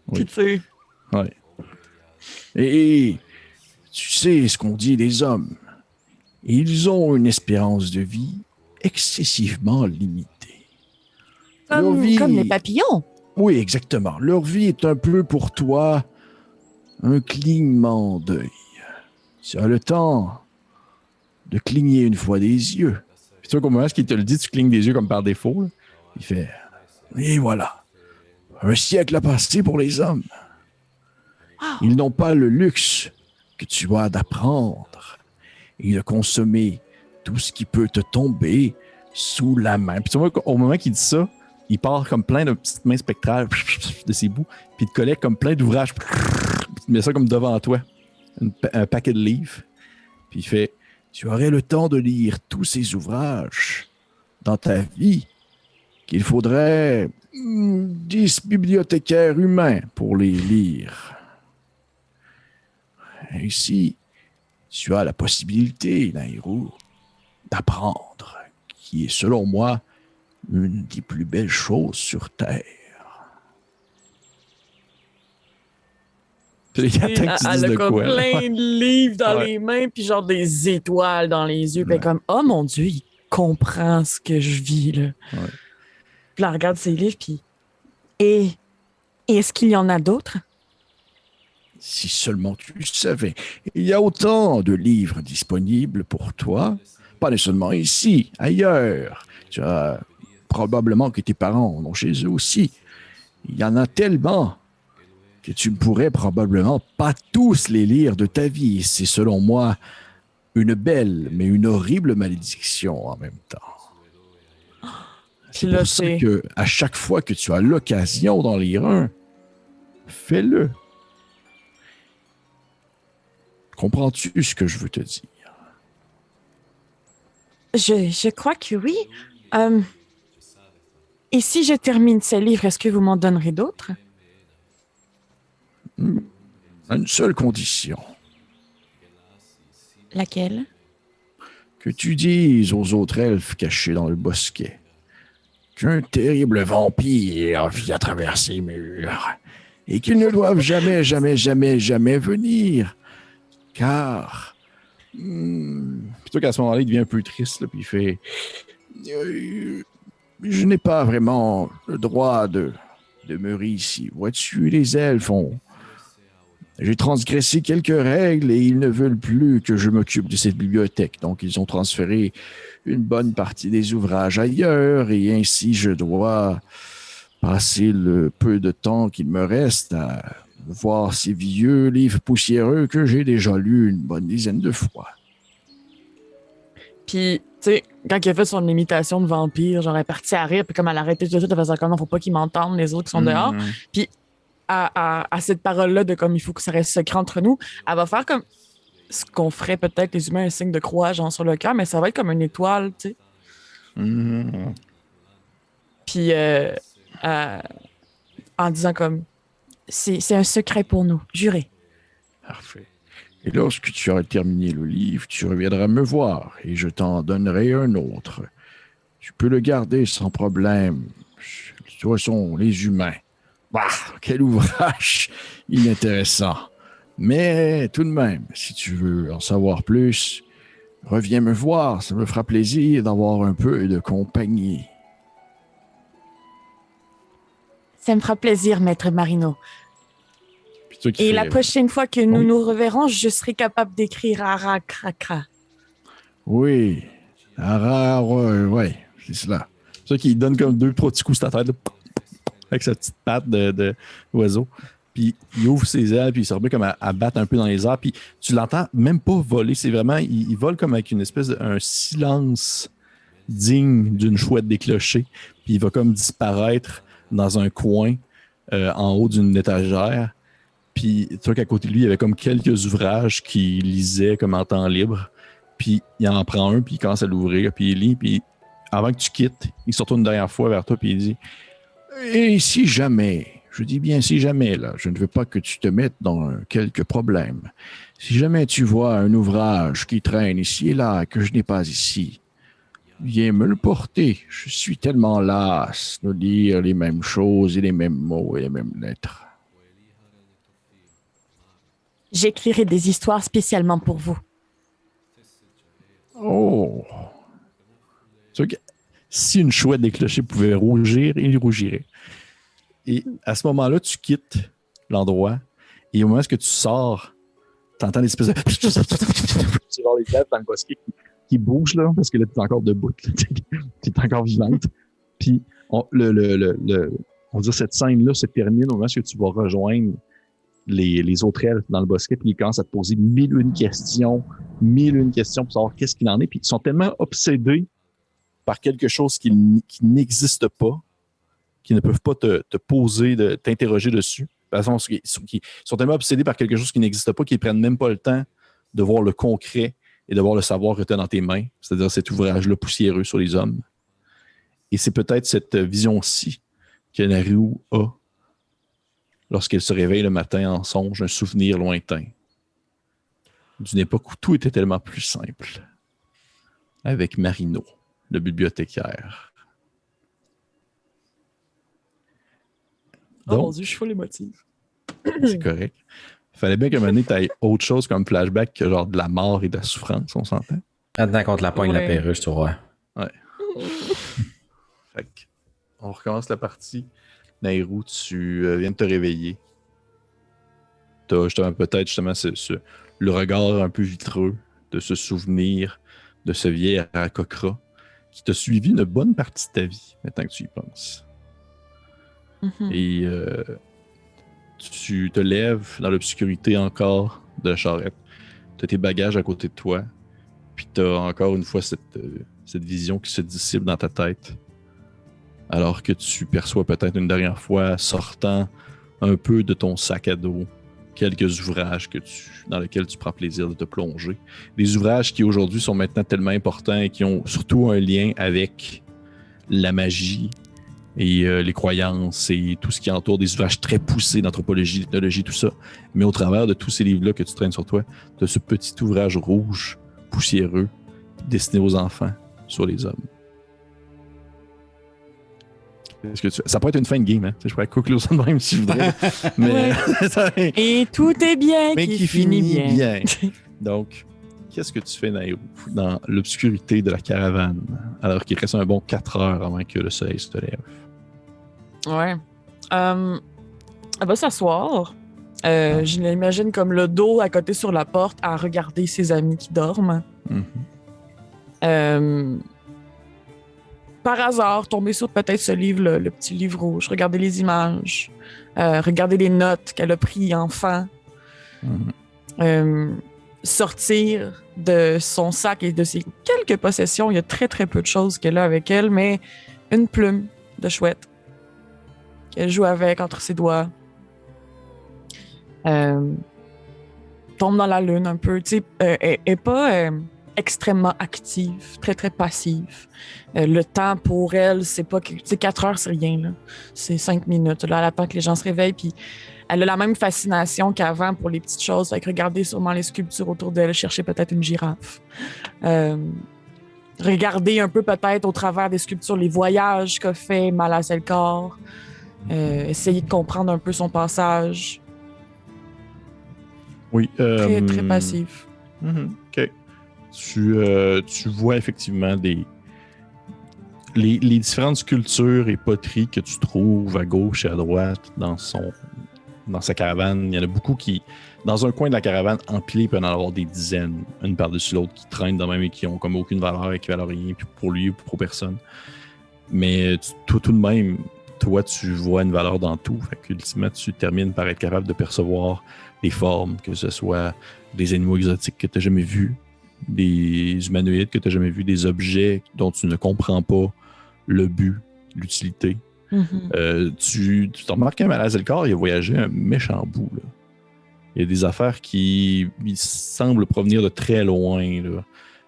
Oui. Puis tu sais, Ouais. Et tu sais ce qu'on dit des hommes. Ils ont une espérance de vie excessivement limitée. Leur vie- comme les papillons. Oui, exactement. Leur vie est un peu pour toi un clignement d'œil. Tu as le temps de cligner une fois des yeux. Puis tu vois, au moment où il te le dit, tu clignes des yeux comme par défaut. Là. Il fait et voilà. Un siècle a passé pour les hommes. Ils n'ont pas le luxe que tu as d'apprendre et de consommer tout ce qui peut te tomber sous la main. Puis tu vois, au moment qu'il dit ça, il part comme plein de petites mains spectrales de ses bouts, puis il te collecte comme plein d'ouvrages, puis il met ça comme devant toi, un paquet de livres. Puis il fait tu aurais le temps de lire tous ces ouvrages dans ta vie qu'il faudrait 10 bibliothécaires humains pour les lire. Ainsi, tu as la possibilité, Nairo, d'apprendre, qui est, selon moi, une des plus belles choses sur Terre. Puis il attend que tu dises Elle a de comme quoi. là. plein de livres dans Ouais. les mains, puis genre des étoiles dans les yeux. Puis Ouais. comme, oh mon Dieu, il comprend ce que je vis, là. Ouais. Puis là, elle regarde ses livres, puis... Et est-ce qu'il y en a d'autres? Si seulement tu le savais. Il y a autant de livres disponibles pour toi, pas seulement ici, ailleurs. Tu as probablement que tes parents en ont chez eux aussi. Il y en a tellement que tu ne pourrais probablement pas tous les lire de ta vie. C'est selon moi une belle mais une horrible malédiction en même temps. C'est Là, pour ça c'est- que à chaque fois que tu as l'occasion d'en lire un, fais-le. Comprends-tu ce que je veux te dire? Je crois que oui. Et si je termine ce livre, est-ce que vous m'en donnerez d'autres? À une seule condition. Laquelle? Que tu dises aux autres elfes cachés dans le bosquet qu'un terrible vampire vit à travers ces murs et qu'ils ne doivent jamais, jamais, jamais, jamais venir. Car... Plutôt qu'à ce moment-là, il devient un peu triste, là, puis il fait... je n'ai pas vraiment le droit de demeurer ici. Vois-tu, les elfes ont... J'ai transgressé quelques règles et ils ne veulent plus que je m'occupe de cette bibliothèque. Donc, ils ont transféré une bonne partie des ouvrages ailleurs et ainsi, je dois passer le peu de temps qu'il me reste à voir ces vieux livres poussiéreux que j'ai déjà lus une bonne dizaine de fois. Puis, tu sais, quand il a fait son imitation de vampire, genre, elle est partie à rire, puis comme elle a arrêté tout de suite, elle faisait comme non, faut pas qu'ils m'entendent, les autres qui sont dehors. Puis, à cette parole-là de comme il faut que ça reste secret entre nous, elle va faire comme ce qu'on ferait peut-être les humains, un signe de croix, genre sur le cœur, mais ça va être comme une étoile, tu sais. Puis, en disant comme c'est un secret pour nous, juré. Parfait. Et lorsque tu auras terminé le livre, tu reviendras me voir et je t'en donnerai un autre. Tu peux le garder sans problème. De toute façon, les humains. Bah, quel ouvrage inintéressant. Mais tout de même, si tu veux en savoir plus, reviens me voir. Ça me fera plaisir d'avoir un peu de compagnie. Ça me fera plaisir, maître Marino. Et la prochaine fois que nous nous reverrons, je serai capable d'écrire Arakrakra. Oui. Ouais, c'est cela. C'est ça qui donne comme 2-3 petits coups sur ta tête, là, avec sa petite patte d'oiseau. Puis il ouvre ses ailes, puis il se remet comme à battre un peu dans les airs. Puis tu l'entends même pas voler. C'est vraiment, il vole comme avec une espèce d'un silence digne d'une chouette déclochée. Puis il va comme disparaître dans un coin en haut d'une étagère. Puis tu vois qu'à côté de lui, il y avait comme quelques ouvrages qu'il lisait comme en temps libre. Puis il en prend un, puis il commence à l'ouvrir, puis il lit. Puis avant que tu quittes, il se retourne une dernière fois vers toi, puis il dit « Et si jamais, je dis bien si jamais, là, je ne veux pas que tu te mettes dans quelques problèmes. Si jamais tu vois un ouvrage qui traîne ici et là, que je n'ai pas ici, viens me le porter. Je suis tellement lasse de lire les mêmes choses et les mêmes mots et les mêmes lettres. » J'écrirai des histoires spécialement pour vous. Oh! Tu vois que si une chouette déclochée pouvait rougir, il rougirait. Et à ce moment-là, tu quittes l'endroit et au moment où tu sors, tu entends des espèces de... C'est genre les lèvres dans le bosquet qui bougent, là, parce que là, tu es encore debout. Tu es encore vivante. Puis, on va dire cette scène-là se termine au moment où tu vas rejoindre les autres elfes dans le bosquet, puis ils commencent à te poser mille une questions pour savoir qu'est-ce qu'il en est. Puis ils sont tellement obsédés par quelque chose qui n'existe pas, qu'ils ne peuvent pas te poser, t'interroger dessus. De toute façon, ils sont tellement obsédés par quelque chose qui n'existe pas qu'ils ne prennent même pas le temps de voir le concret et de voir le savoir que tu as dans tes mains, c'est-à-dire cet ouvrage-là poussiéreux sur les hommes. Et c'est peut-être cette vision-ci que Naru a lorsqu'elle se réveille le matin en songe, un souvenir lointain d'une époque où tout était tellement plus simple, avec Marino, le bibliothécaire. Donc, oh mon Dieu, je suis full émotive. C'est correct. Fallait bien qu'à un moment donné, tu aies autre chose comme flashback que genre de la mort et de la souffrance, on s'entend? Attends qu'on te la pogne, la perruche, tu vois. Ouais. Fait que, on recommence la partie. Nairou, tu viens de te réveiller. Tu as justement, peut-être justement le regard un peu vitreux de ce souvenir de ce vieil Arakokra qui t'a suivi une bonne partie de ta vie, maintenant que tu y penses. Mm-hmm. Et tu te lèves dans l'obscurité encore de la charrette. Tu as tes bagages à côté de toi. Puis tu as encore une fois cette vision qui se dissipe dans ta tête. Alors que tu perçois peut-être une dernière fois, sortant un peu de ton sac à dos, quelques ouvrages dans lesquels tu prends plaisir de te plonger. Des ouvrages qui aujourd'hui sont maintenant tellement importants et qui ont surtout un lien avec la magie et les croyances et tout ce qui entoure des ouvrages très poussés d'anthropologie, d'ethnologie, tout ça. Mais au travers de tous ces livres-là que tu traînes sur toi, tu as ce petit ouvrage rouge, poussiéreux, destiné aux enfants, sur les hommes. Ça pourrait être une fin de game, hein? Je pourrais conclure ça de même si je voudrais. Mais... Et tout est bien mais qui finit bien. Donc, qu'est-ce que tu fais, Nairou, dans l'obscurité de la caravane, alors qu'il reste un bon 4 heures avant que le soleil se lève? Ouais. Elle va s'asseoir. Je l'imagine comme le dos à côté sur la porte à regarder ses amis qui dorment. Par hasard, tomber sur peut-être ce livre, le petit livre rouge, regarder les images, regarder les notes qu'elle a prises enfant, sortir de son sac et de ses quelques possessions. Il y a très très peu de choses qu'elle a avec elle, mais une plume de chouette qu'elle joue avec entre ses doigts. Tombe dans la lune un peu. Tu sais, elle n'est pas extrêmement active, très très passive. Le temps pour elle, c'est pas que. Tu sais, 4 heures, c'est rien, là. C'est 5 minutes. Là, elle attend que les gens se réveillent, puis elle a la même fascination qu'avant pour les petites choses. Fait que regarder sûrement les sculptures autour d'elle, chercher peut-être une girafe. Regarder un peu peut-être au travers des sculptures les voyages qu'a fait Malazelkor. Essayer de comprendre un peu son passage. Oui. Très, très passif. OK. Tu vois effectivement les différentes sculptures et poteries que tu trouves à gauche et à droite dans sa caravane. Il y en a beaucoup qui, dans un coin de la caravane, empilés, il peut en avoir des dizaines, une par-dessus l'autre, qui traînent de même et qui ont comme aucune valeur et qui valent rien, puis pour lui ou pour personne. Mais tout de même, toi, tu vois une valeur dans tout. Fait qu'ultimement, tu termines par être capable de percevoir les formes, que ce soit des animaux exotiques que tu n'as jamais vus, des humanoïdes que tu n'as jamais vus, des objets dont tu ne comprends pas le but, l'utilité. Tu t'as remarqué à Malazelkor, il a voyagé un méchant bout. Là. Il y a des affaires qui semblent provenir de très loin. Là.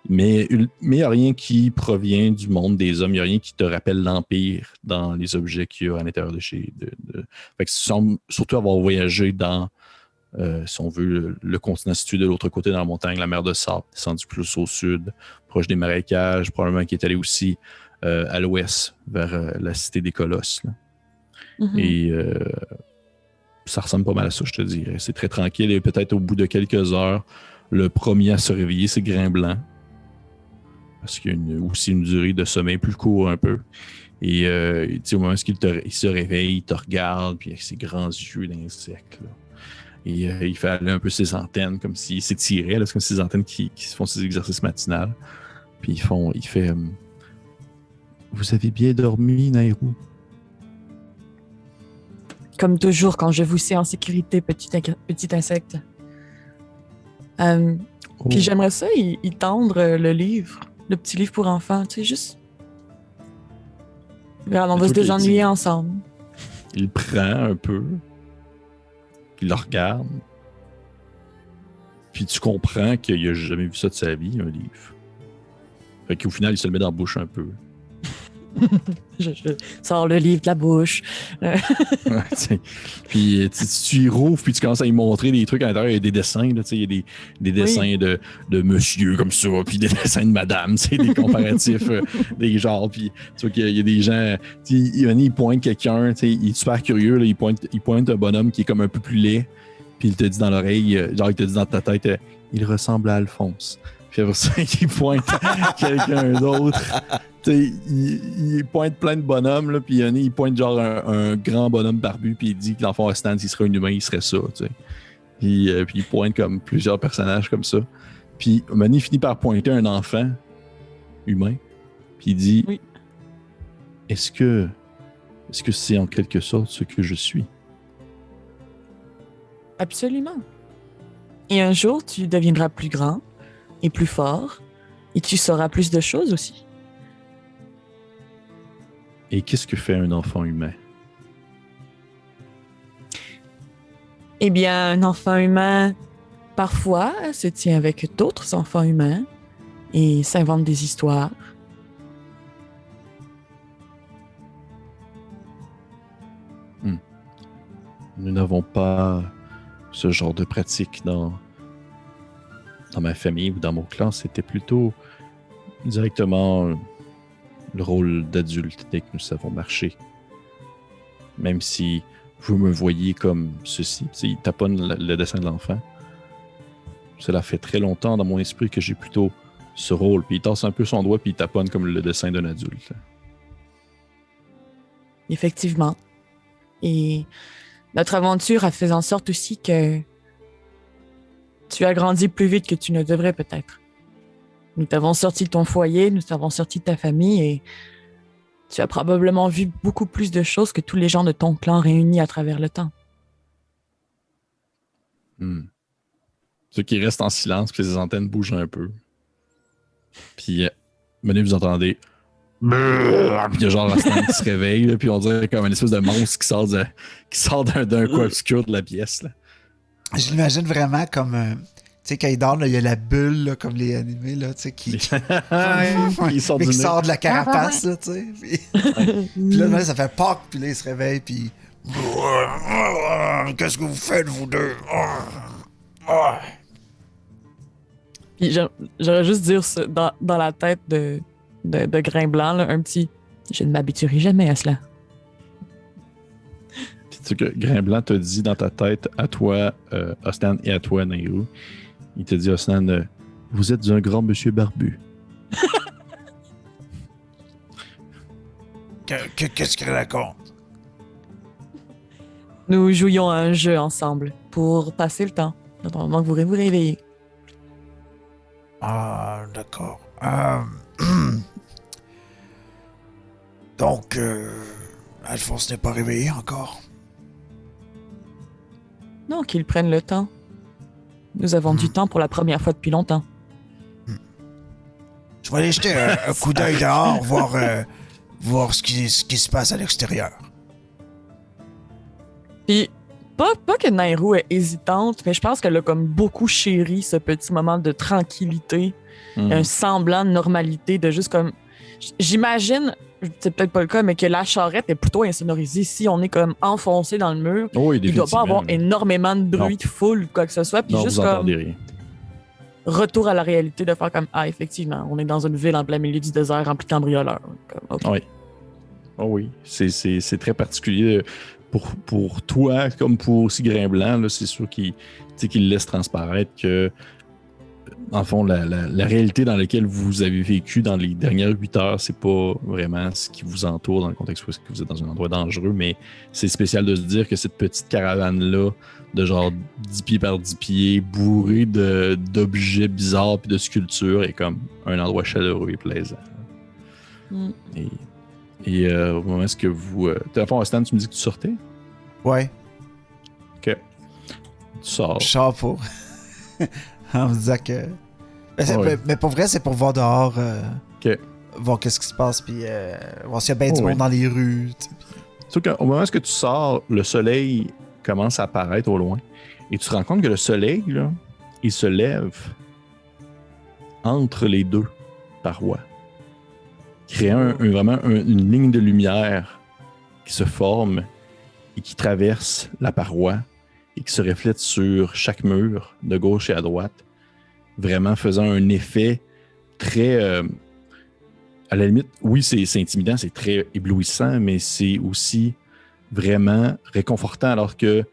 Mais il n'y a rien qui provient du monde des hommes. Il n'y a rien qui te rappelle l'Empire dans les objets qu'il y a à l'intérieur de chez... Fait que tu sembles surtout avoir voyagé dans, si on veut, le continent situé de l'autre côté dans la montagne, la mer de Sable, descendu plus au sud, proche des marécages, probablement qui est allé aussi à l'ouest, vers la cité des Colosses. Là. Et ça ressemble pas mal à ça, je te dirais. C'est très tranquille et peut-être au bout de quelques heures, le premier à se réveiller, c'est Grimblanc. Parce qu'il y a aussi une durée de sommeil plus court un peu. Et au moment où il se réveille, il te regarde, puis avec ses grands yeux d'insecte. Et il fait aller un peu ses antennes, comme s'il s'étirait, c'est comme ses antennes qui font ses exercices matinaux. Puis il fait Vous avez bien dormi, Nairou? Comme toujours, quand je vous sais en sécurité, petit insecte. Puis j'aimerais ça, y tendre le livre, le petit livre pour enfants, tu sais, juste... Regarde, on va se désennuyer ensemble. Il prend un peu, il le regarde, puis tu comprends qu'il n'a jamais vu ça de sa vie, un livre. Fait qu'au final, il se le met dans la bouche un peu. je sors le livre de la bouche. Puis tu y rouvres, puis tu commences à y montrer des trucs à l'intérieur. Il y a des dessins, là, il y a des dessins de monsieur comme ça, puis des dessins de madame, des comparatifs, des genres. Puis tu vois qu'il y a des gens, il pointe quelqu'un, il est super curieux, là, il pointe un bonhomme qui est comme un peu plus laid, puis il te dit dans l'oreille, genre il te dit dans ta tête, il ressemble à Alphonse. Puis après ça, il pointe quelqu'un d'autre. Il pointe plein de bonhommes, là, puis il pointe genre un grand bonhomme barbu, puis il dit que l'enfant Stan, s'il serait un humain, il serait ça. Puis il pointe comme plusieurs personnages comme ça. Puis il finit par pointer un enfant humain, puis il dit oui. Est-ce que c'est en quelque sorte ce que je suis? Absolument. Et un jour, tu deviendras plus grand et plus fort, et tu sauras plus de choses aussi. Et qu'est-ce que fait un enfant humain? Eh bien, un enfant humain, parfois, se tient avec d'autres enfants humains et s'invente des histoires. Nous n'avons pas ce genre de pratique dans ma famille ou dans mon clan. C'était plutôt directement le rôle d'adulte dès que nous savons marcher. Même si vous me voyez comme ceci. Il taponne le dessin de l'enfant. Cela fait très longtemps dans mon esprit que j'ai plutôt ce rôle. Puis il tasse un peu son doigt puis il taponne comme le dessin d'un adulte. Effectivement. Et notre aventure a fait en sorte aussi que tu as grandi plus vite que tu ne devrais peut-être. Nous t'avons sorti de ton foyer, nous t'avons sorti de ta famille et tu as probablement vu beaucoup plus de choses que tous les gens de ton clan réunis à travers le temps. Ceux qui restent en silence, puis les antennes bougent un peu. Puis, menez, vous entendez. Puis il y a genre Osnan qui se réveille, là, puis on dirait comme une espèce de monstre qui sort d'un coin obscur de la pièce. Là. Je l'imagine vraiment comme. Tu sais, quand il dort, là, il y a la bulle, là, comme les animés, là, tu sais, qui sort de la carapace, là, tu sais. Puis là, ça fait POC, puis là, il se réveille, puis. Qu'est-ce que vous faites, vous deux? Puis j'aurais juste dire ça, dans la tête de Grain Blanc, là, un petit « Je ne m'habituerai jamais à cela ». Puis tu sais que Grain Blanc te dit dans ta tête, à toi, Osnan, et à toi, Nairou, il te dit, Osnan, vous êtes un grand monsieur barbu. Qu'est-ce qu'il raconte? Nous jouions à un jeu ensemble pour passer le temps, dans le moment que vous vous réveillez. Ah, d'accord. Donc, Alphonse n'est pas réveillé encore? Non, qu'ils prennent le temps. Nous avons du temps pour la première fois depuis longtemps. Je vais aller jeter un coup d'œil dehors, voir ce qui se passe à l'extérieur. Puis, pas que Nairou est hésitante, mais je pense qu'elle a comme beaucoup chéri ce petit moment de tranquillité, un semblant de normalité, de juste comme... J'imagine, c'est peut-être pas le cas, mais que la charrette est plutôt insonorisée. Si on est comme enfoncé dans le mur, Oui, il doit pas avoir énormément de bruit Non. de foule ou quoi que ce soit. Puis Non, juste vous comme entendez rien. retour à la réalité de faire comme « Ah, effectivement, on est dans une ville en plein milieu du désert remplie de cambrioleurs. » Okay. Oui. Oh oui, c'est très particulier. Pour toi, comme pour aussi Grain Blanc, là, c'est sûr qu'il laisse transparaître que, en fond, la réalité dans laquelle vous avez vécu dans les dernières 8 heures, c'est pas vraiment ce qui vous entoure dans le contexte où vous êtes dans un endroit dangereux, mais c'est spécial de se dire que cette petite caravane-là, de genre 10 pieds par 10 pieds, bourrée d'objets bizarres et de sculptures, est comme un endroit chaleureux et plaisant. Et au moment où vous... à fond, Stan, tu me dis que tu sortais? Ouais. OK. Tu sors. Je sors pour... en me disant que... Mais pour vrai, c'est pour voir dehors, OK. voir qu'est-ce qui se passe, puis voir s'il y a bien du monde dans les rues. Sauf qu'au moment où tu sors, le soleil commence à apparaître au loin. Et tu te rends compte que le soleil, là, il se lève entre les deux parois. Créant vraiment une ligne de lumière qui se forme et qui traverse la paroi et qui se reflète sur chaque mur de gauche et à droite, vraiment faisant un effet très... à la limite, oui, c'est intimidant, c'est très éblouissant, mais c'est aussi vraiment réconfortant alors que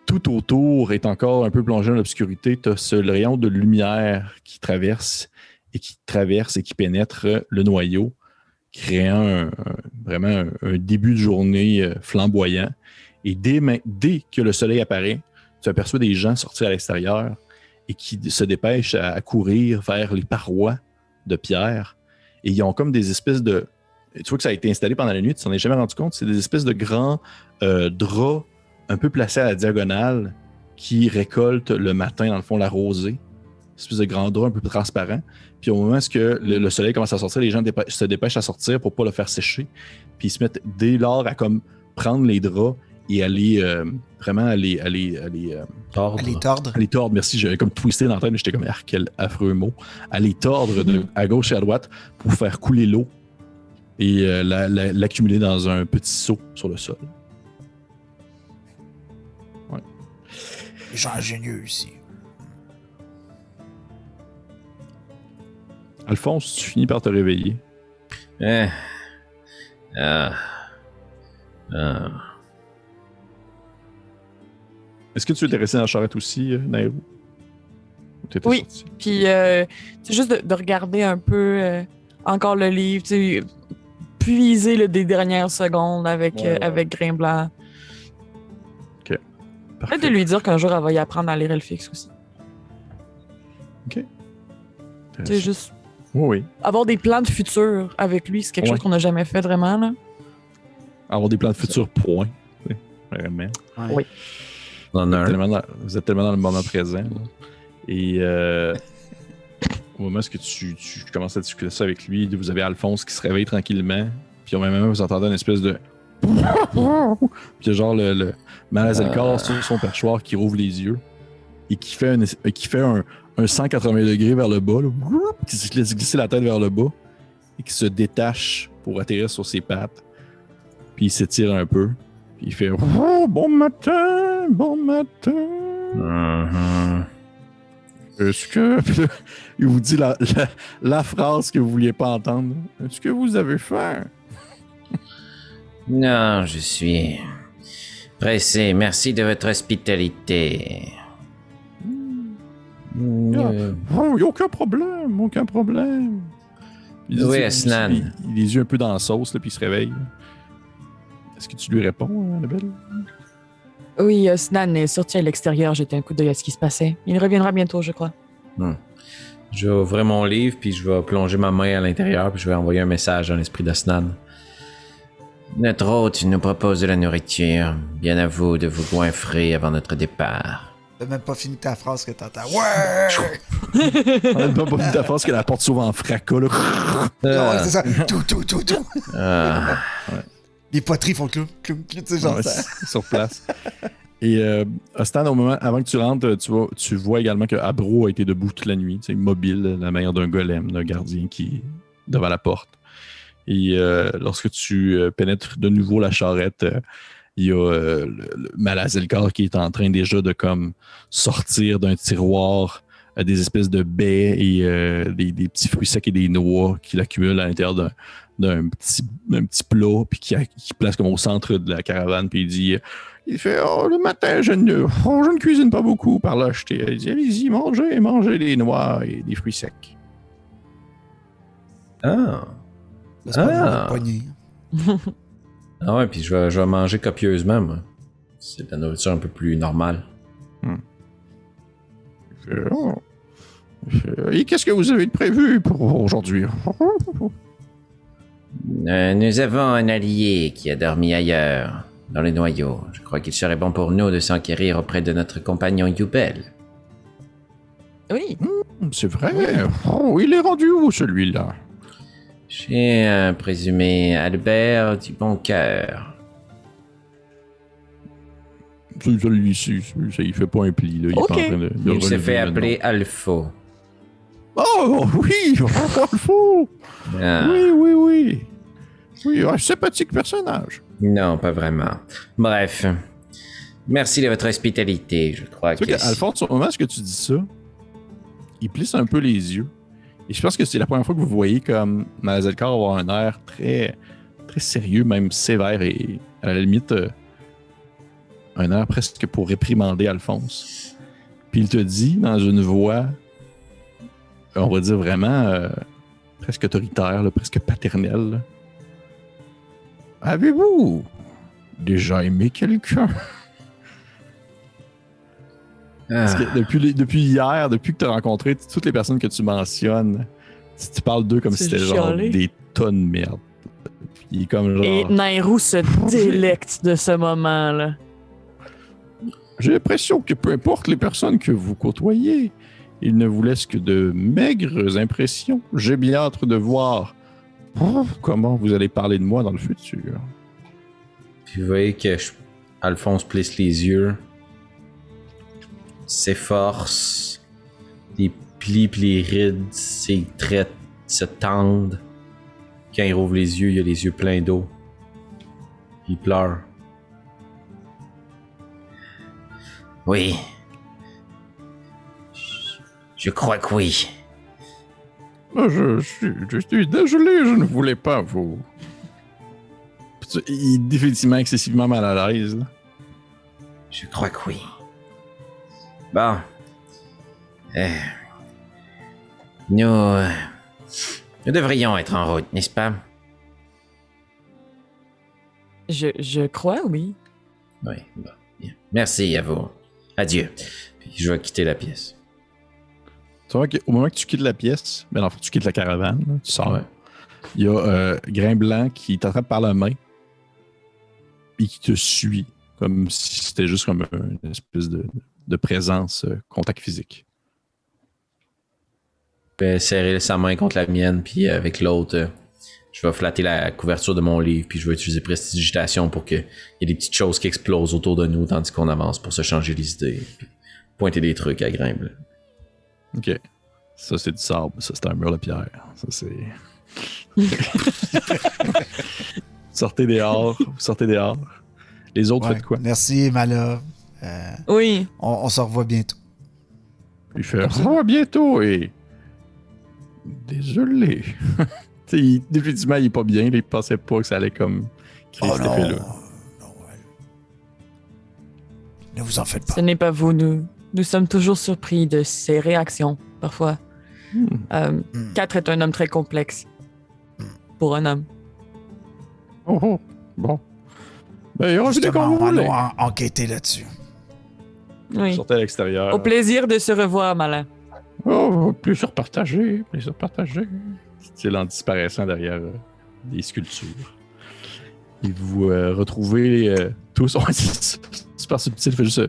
tout autour est encore un peu plongé dans l'obscurité. Tu as ce rayon de lumière qui traverse et qui pénètre le noyau, créant vraiment un début de journée flamboyant. Et dès que le soleil apparaît, tu aperçois des gens sortir à l'extérieur et qui se dépêchent à courir vers les parois de pierre. Et ils ont comme des espèces de... Tu vois que ça a été installé pendant la nuit, tu t'en es jamais rendu compte. C'est des espèces de grands draps un peu placés à la diagonale qui récoltent le matin, dans le fond, la rosée. Une espèce de grand drap un peu transparent. Puis au moment où le soleil commence à sortir, les gens se dépêchent à sortir pour pas le faire sécher. Puis ils se mettent dès lors à comme prendre les draps et aller vraiment à les tordre. À les tordre, merci. J'avais comme twisté dans la tête, mais j'étais comme, ah, quel affreux mot. À les tordre à gauche et à droite pour faire couler l'eau et l'accumuler dans un petit seau sur le sol. Les gens ingénieux ici. Alphonse, tu finis par te réveiller. Est-ce que tu étais resté dans la charrette aussi, Nairo? Ou t'étais Oui. sorti? Puis, c'est juste de regarder un peu encore le livre, tu sais, puiser des dernières secondes avec, Ouais. avec Grimblanc. Parfait. Peut-être de lui dire qu'un jour, elle va y apprendre à lire Elfix aussi. Tu sais, juste Oui. avoir des plans de futur avec lui, c'est quelque Ouais. chose qu'on n'a jamais fait vraiment, là. Avoir des plans de futur, point. Tu sais, vraiment. Oui. On en a un. Vous êtes tellement dans le moment présent. là. Et au moment où tu commences à discuter ça avec lui, vous avez Alphonse qui se réveille tranquillement. Puis au même moment, vous entendez une espèce de... Puis genre le Malazelkar sur son perchoir qui rouvre les yeux et qui fait un 180 degrés vers le bas, là, qui se laisse glisser la tête vers le bas et qui se détache pour atterrir sur ses pattes. Puis il s'étire un peu. Puis il fait oh, bon matin, bon matin. Mhm. Est-ce que. Puis là, il vous dit la phrase que vous vouliez pas entendre. Est-ce que vous avez faim? Non, je suis pressé. Merci de votre hospitalité. Oh, y a aucun problème, aucun problème. Il Oui, dit- Aslan. Il a les yeux un peu dans la sauce, là, puis il se réveille. Est-ce que tu lui réponds, Annabelle? Oui, Snan est sorti à l'extérieur, jeter un coup d'œil à ce qui se passait. Il reviendra bientôt, je crois. Je vais ouvrir mon livre, puis je vais plonger ma main à l'intérieur, puis je vais envoyer un message dans l'esprit d'Asnan. Notre hôte nous propose de la nourriture. Bien à vous de vous goinfrer avant notre départ. T'as même pas fini ta phrase que t'entends. Ouais! On n'a pas vu ta phrase que la porte s'ouvre en fracas, là. Ouais, c'est ça. Tout. Ah. Les poteries font clou, tu sais, genre Ouais, ça. sur place. Et Stan, au moment, avant que tu rentres, tu vois également que Abro a été debout toute la nuit, c'est immobile, la manière d'un golem, d'un gardien qui est devant la porte. Et lorsque tu pénètres de nouveau la charrette, il y a le Malazelkar qui est en train déjà de comme sortir d'un tiroir des espèces de baies et des petits fruits secs et des noix qu'il accumule à l'intérieur d'un petit plat, puis qui place comme au centre de la caravane, puis il fait le matin, je ne cuisine pas beaucoup par là acheter. Il dit allez-y, mangez des noix et des fruits secs. Ah. C'est pas Ah. une poignée. Ah ouais, puis je vais manger copieusement, moi. C'est de la nourriture un peu plus normale. Et qu'est-ce que vous avez de prévu pour aujourd'hui? Nous avons un allié qui a dormi ailleurs, dans les noyaux. Je crois qu'il serait bon pour nous de s'enquérir auprès de notre compagnon Yubel. Oui. C'est vrai. Oh, il est rendu où, celui-là? Chez un présumé Albert du Bon Cœur. Celui-ci, il fait pas un pli. Là. Il est Ok. pas en train de Il se relever fait le appeler Alpho. nom. Oh, oui! Oh, il faut! Ah, Oui. Oui, un sympathique personnage. non, pas vraiment. Bref. Merci de votre hospitalité, je crois Tu que... sais qu'Alphonse, au moment où tu dis ça, il plisse un peu les yeux. Et je pense que c'est la première fois que vous voyez comme Malazelkar avoir un air très, très sérieux, même sévère et à la limite un air presque pour réprimander Alphonse. Puis il te dit dans une voix, on va dire vraiment presque autoritaire, là, presque paternelle. Là. Avez-vous déjà aimé quelqu'un? Parce que depuis hier, depuis que tu as rencontré toutes les personnes que tu mentionnes, tu parles d'eux comme si C'est c'était genre chialé. des tonnes de merde. Puis comme genre. Et Nairou se délecte de ce moment-là. J'ai l'impression que peu importe les personnes que vous côtoyez, ils ne vous laissent que de maigres impressions. J'ai bien hâte de voir comment vous allez parler de moi dans le futur. Puis vous voyez que Alphonse plisse les yeux, s'efforce, les plis pis les rides, ses traits se tendent. Quand il rouvre les yeux, il a les yeux pleins d'eau. Il pleure. Oui, Je crois que oui. Je suis désolé, je ne voulais pas vous. Il est définitivement excessivement mal à l'aise. Là. Je crois que oui. Bon. Nous devrions être en route, n'est-ce pas? Je crois, oui. Oui, bon, bien. Merci à vous. Adieu. Puis je vais quitter la pièce. Tu vois qu'au moment que tu quittes la pièce, ben, dans le fond, tu quittes la caravane, là, tu sors. Ouais. Il y a Grain Blanc qui t'attrape par la main et qui te suit, comme si c'était juste comme une espèce de présence, contact physique. Je vais serrer sa main contre la mienne, puis avec l'autre, je vais flatter la couverture de mon livre, puis je vais utiliser prestidigitation pour qu'il y ait des petites choses qui explosent autour de nous tandis qu'on avance pour se changer les idées, puis pointer des trucs à Grain Blanc. OK. Ça, c'est du sable. Ça, c'est un mur de pierre. Ça, c'est... Sortez dehors. Sortez dehors. Les autres, Ouais. faites quoi? Merci, Mala. Oui. On se revoit bientôt. Il fait « Au revoir bientôt » et... Désolé. Définitivement, il est pas bien. Là, il pensait pas que ça allait comme créer cet effet-là. Non, ouais. Ne vous en faites pas. Ce n'est pas vous. Nous sommes toujours surpris de ses réactions, parfois. 4 est un homme très complexe. Pour un homme. Oh, oh. Bon. Ben, il revient quand Justement, vous voulez. allons enquêter là-dessus. Oui. Sortez à l'extérieur. Au plaisir de se revoir, Malin. Oh, plaisir partagé, plaisir partagé. C'est en disparaissant derrière des sculptures. Et vous retrouvez tous. Ouais, c'est super subtil, il fait juste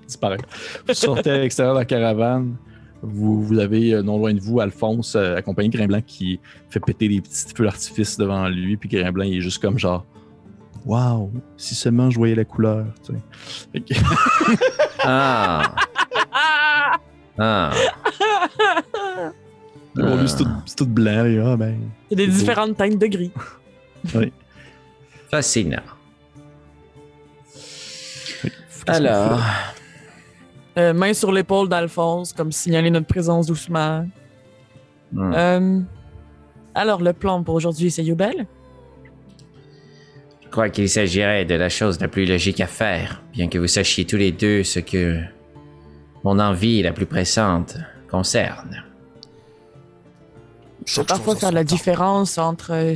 disparaître. Vous sortez à l'extérieur de la caravane. Vous avez non loin de vous Alphonse, accompagné de Grimblanc qui fait péter des petits feux d'artifice devant lui. Puis Grimblanc, il est juste comme genre, waouh, si seulement je voyais la couleur. Tu sais. Fait que- Ah! Ah! Bon, lui, c'est tout blanc. Et, ah, ben, Il y a des C'est beau. différentes teintes de gris. Fascinant. Alors, Main sur l'épaule d'Alphonse, comme signaler notre présence doucement. Alors, le plan pour aujourd'hui, c'est Yubel? je crois qu'il s'agirait de la chose la plus logique à faire, bien que vous sachiez tous les deux ce que mon envie la plus pressante concerne. Il faut parfois faire la différence entre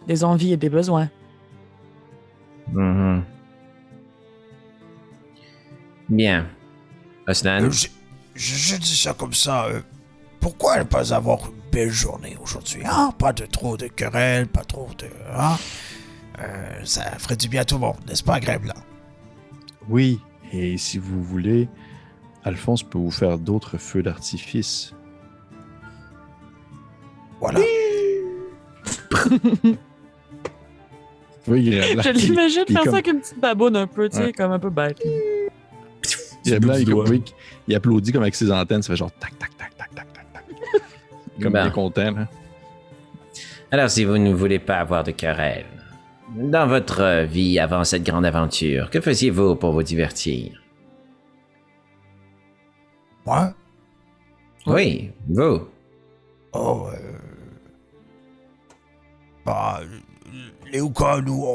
des envies et des besoins. Mhm. Bien. Osnan? Je dis ça comme ça. Pourquoi ne pas avoir une belle journée aujourd'hui? Hein? Pas de trop de querelles, pas trop de... Hein? Ça ferait du bien à tout le monde, n'est-ce pas, Gréblanc? oui, et si vous voulez, Alphonse peut vous faire d'autres feux d'artifice. Voilà. Oui, Grimblanc. Je l'imagine il est faire ça comme- avec une petite baboune un peu, tu sais, Ouais. comme un peu bête. Grimblanc, du doigt. il applaudit comme avec ses antennes. Ça fait genre tac, tac, tac, tac, tac, tac, tac. Comme Ben. bien content. Là. Alors, si vous ne voulez pas avoir de querelle, dans votre vie avant cette grande aventure, que faisiez-vous pour vous divertir? Moi? Oui, vous. Oh, bah, les Oukas, nous,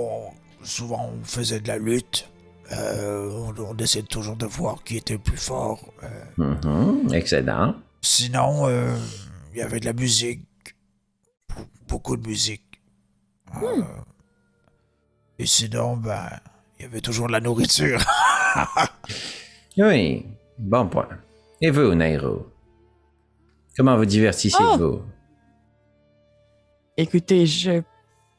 souvent, on faisait de la lutte. On essaie toujours de voir qui était le plus fort. Mhm, excellent. Sinon, il y avait de la musique. Beaucoup de musique. Et sinon, ben, il y avait toujours de la nourriture. Oui, bon point. Et vous, Nairo? Comment vous divertissez-vous? Écoutez, je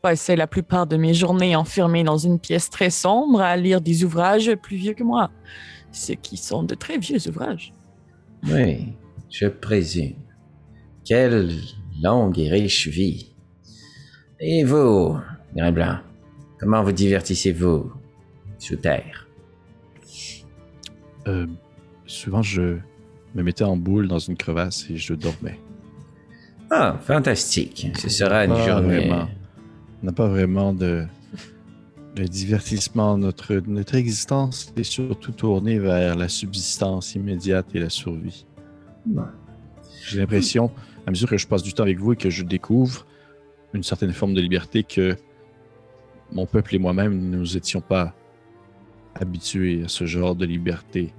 passais la plupart de mes journées enfermée dans une pièce très sombre à lire des ouvrages plus vieux que moi. Ce qui sont de très vieux ouvrages. Oui, je présume. Quelle longue et riche vie. Et vous, Grimblanc, comment vous divertissez-vous sous terre? Souvent, je me mettais en boule dans une crevasse et je dormais. Ah, fantastique. Ce sera une Pas journée. vraiment. On n'a pas vraiment de divertissement. Notre existence est surtout tournée vers la subsistance immédiate et la survie. Bon. J'ai l'impression, à mesure que je passe du temps avec vous et que je découvre une certaine forme de liberté, que mon peuple et moi-même, nous n'étions pas habitués à ce genre de liberté.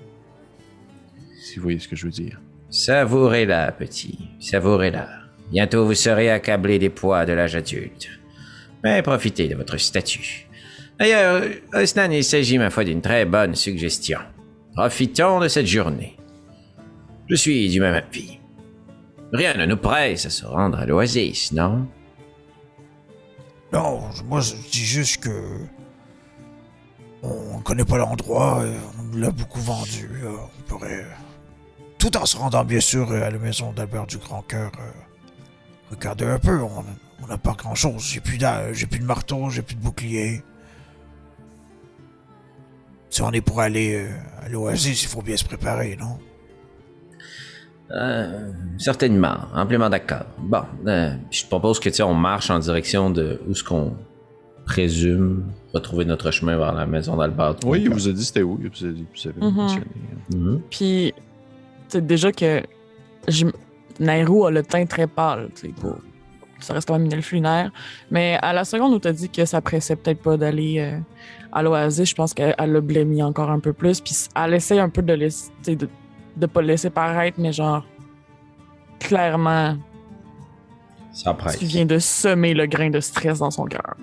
Si vous voyez ce que je veux dire. Savourez-la, petit. Savourez-la. Bientôt vous serez accablé des poids de l'âge adulte. Mais profitez de votre statut. D'ailleurs, Osnan, il s'agit, ma foi, d'une très bonne suggestion. Profitons de cette journée. Je suis du même avis. Rien ne nous presse à se rendre à l'oasis, non? Non, moi je dis juste que on connaît pas l'endroit, on nous l'a beaucoup vendu. On pourrait, tout en se rendant bien sûr à la maison d'Albert du Grand Cœur, regarder un peu. On n'a pas grand chose. J'ai plus de marteau, j'ai plus de bouclier. Si on est pour aller à l'oasis, il faut bien se préparer, non? Certainement, amplement d'accord. Bon, je propose que, tu sais, on marche en direction de où est-ce qu'on présume retrouver notre chemin vers la maison d'Albert. Oui, il vous a dit c'était où, vous avez mentionné. Puis, tu sais, déjà que Nairou a le teint très pâle, tu sais, ça reste quand même une elfe lunaire. Mais à la seconde où t'as dit que ça pressait peut-être pas d'aller à l'oasis, je pense qu'elle l'a blémi encore un peu plus. Puis elle essaie un peu de laisser, de pas le laisser paraître, mais genre, clairement, Ça presse. tu viens de semer le grain de stress dans son cœur.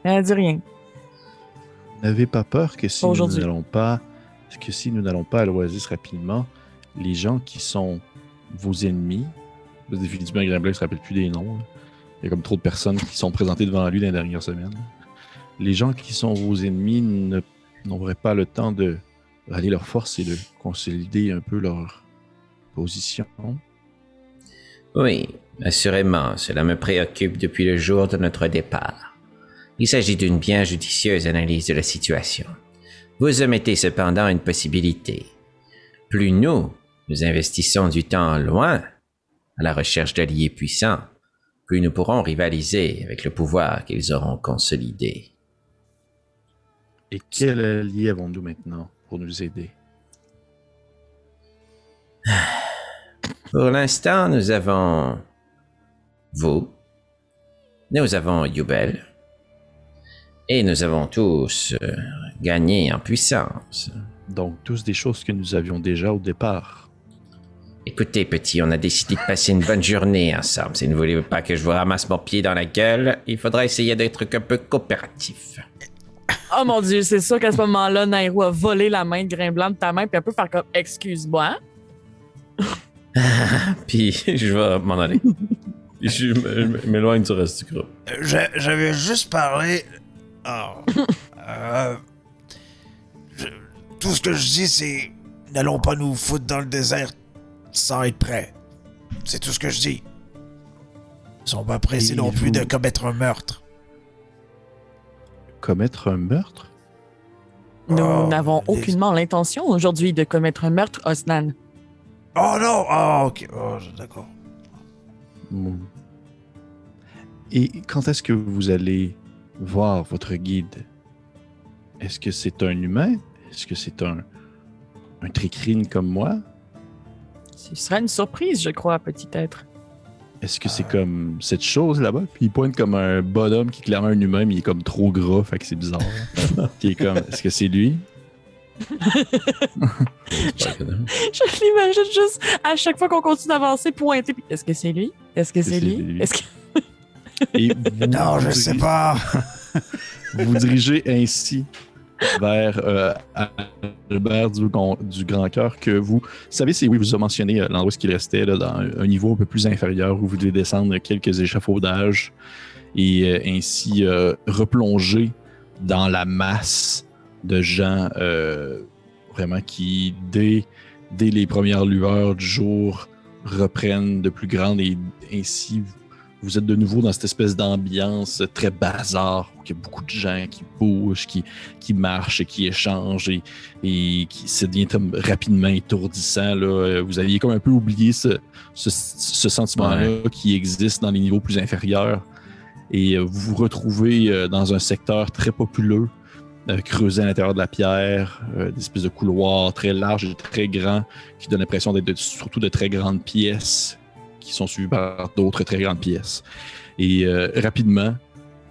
Elle dit rien. N'avez pas peur que si Pas nous aujourd'hui. n'allons pas, à l'Oasis rapidement, les gens qui sont vos ennemis, définitivement Grimblain ne se rappelle plus des noms, là. Il y a comme trop de personnes qui sont présentées devant lui dans les dernières semaines. Les gens qui sont vos ennemis n'auraient pas le temps de rallier leurs forces et de consolider un peu leur position. Oui, assurément, cela me préoccupe depuis le jour de notre départ. Il s'agit d'une bien judicieuse analyse de la situation. Vous omettez cependant une possibilité. Plus nous investissons du temps loin, à la recherche d'alliés puissants, plus nous pourrons rivaliser avec le pouvoir qu'ils auront consolidé. Et quel allié avons-nous maintenant pour nous aider? Pour l'instant, nous avons vous, nous avons Yubel, et nous avons tous gagné en puissance. Donc, tous des choses que nous avions déjà au départ. Écoutez, petit, on a décidé de passer une bonne journée ensemble. Si vous ne voulez pas que je vous ramasse mon pied dans la gueule, il faudra essayer d'être un peu coopératif. Oh mon Dieu, c'est sûr qu'à ce moment-là, Nairou a volé la main de Grimblanc de ta main, puis elle peut faire comme « Excuse-moi ». Puis, je vais m'en aller. Je m'éloigne du reste du groupe. J'avais juste parlé. Tout ce que je dis, c'est n'allons pas nous foutre dans le désert sans être prêts. C'est tout ce que je dis. Ils sont pas pressés Et non plus vous- de commettre un meurtre. Commettre un meurtre? Nous Oh, n'avons les- aucunement l'intention aujourd'hui de commettre un meurtre, Osnan. Oh non! Ah, ok. Oh, d'accord. Hmm. Et quand est-ce que vous allez voir votre guide? Est-ce que c'est un humain? Est-ce que c'est un tricrine comme moi? Ce sera une surprise, je crois, petit être. Est-ce que c'est comme cette chose là-bas? Puis il pointe comme un bonhomme qui est clairement un humain, mais il est comme trop gras, fait que c'est bizarre. Qui est comme, est-ce que c'est lui? Je l'imagine juste à chaque fois qu'on continue d'avancer, pointer. Puis, est-ce que c'est lui? Est-ce que c'est lui? Est-ce que... Et vous, Non, je sais pas. vous dirigez ainsi vers Albert du Grand Cœur que vous savez, c'est oui, vous avez mentionné l'endroit où il restait là, dans un niveau un peu plus inférieur où vous devez descendre quelques échafaudages et ainsi replonger dans la masse de gens vraiment qui, dès les premières lueurs du jour, reprennent de plus grandes et ainsi vous êtes de nouveau dans cette espèce d'ambiance très bazar où il y a beaucoup de gens qui bougent, qui marchent, qui échangent et qui ça devient comme rapidement étourdissant. Là. Vous aviez comme un peu oublié ce sentiment-là qui existe dans les niveaux plus inférieurs et vous vous retrouvez dans un secteur très populeux creusés à l'intérieur de la pierre, des espèces de couloirs très larges et très grands qui donnent l'impression d'être surtout de très grandes pièces qui sont suivies par d'autres très grandes pièces. Et rapidement,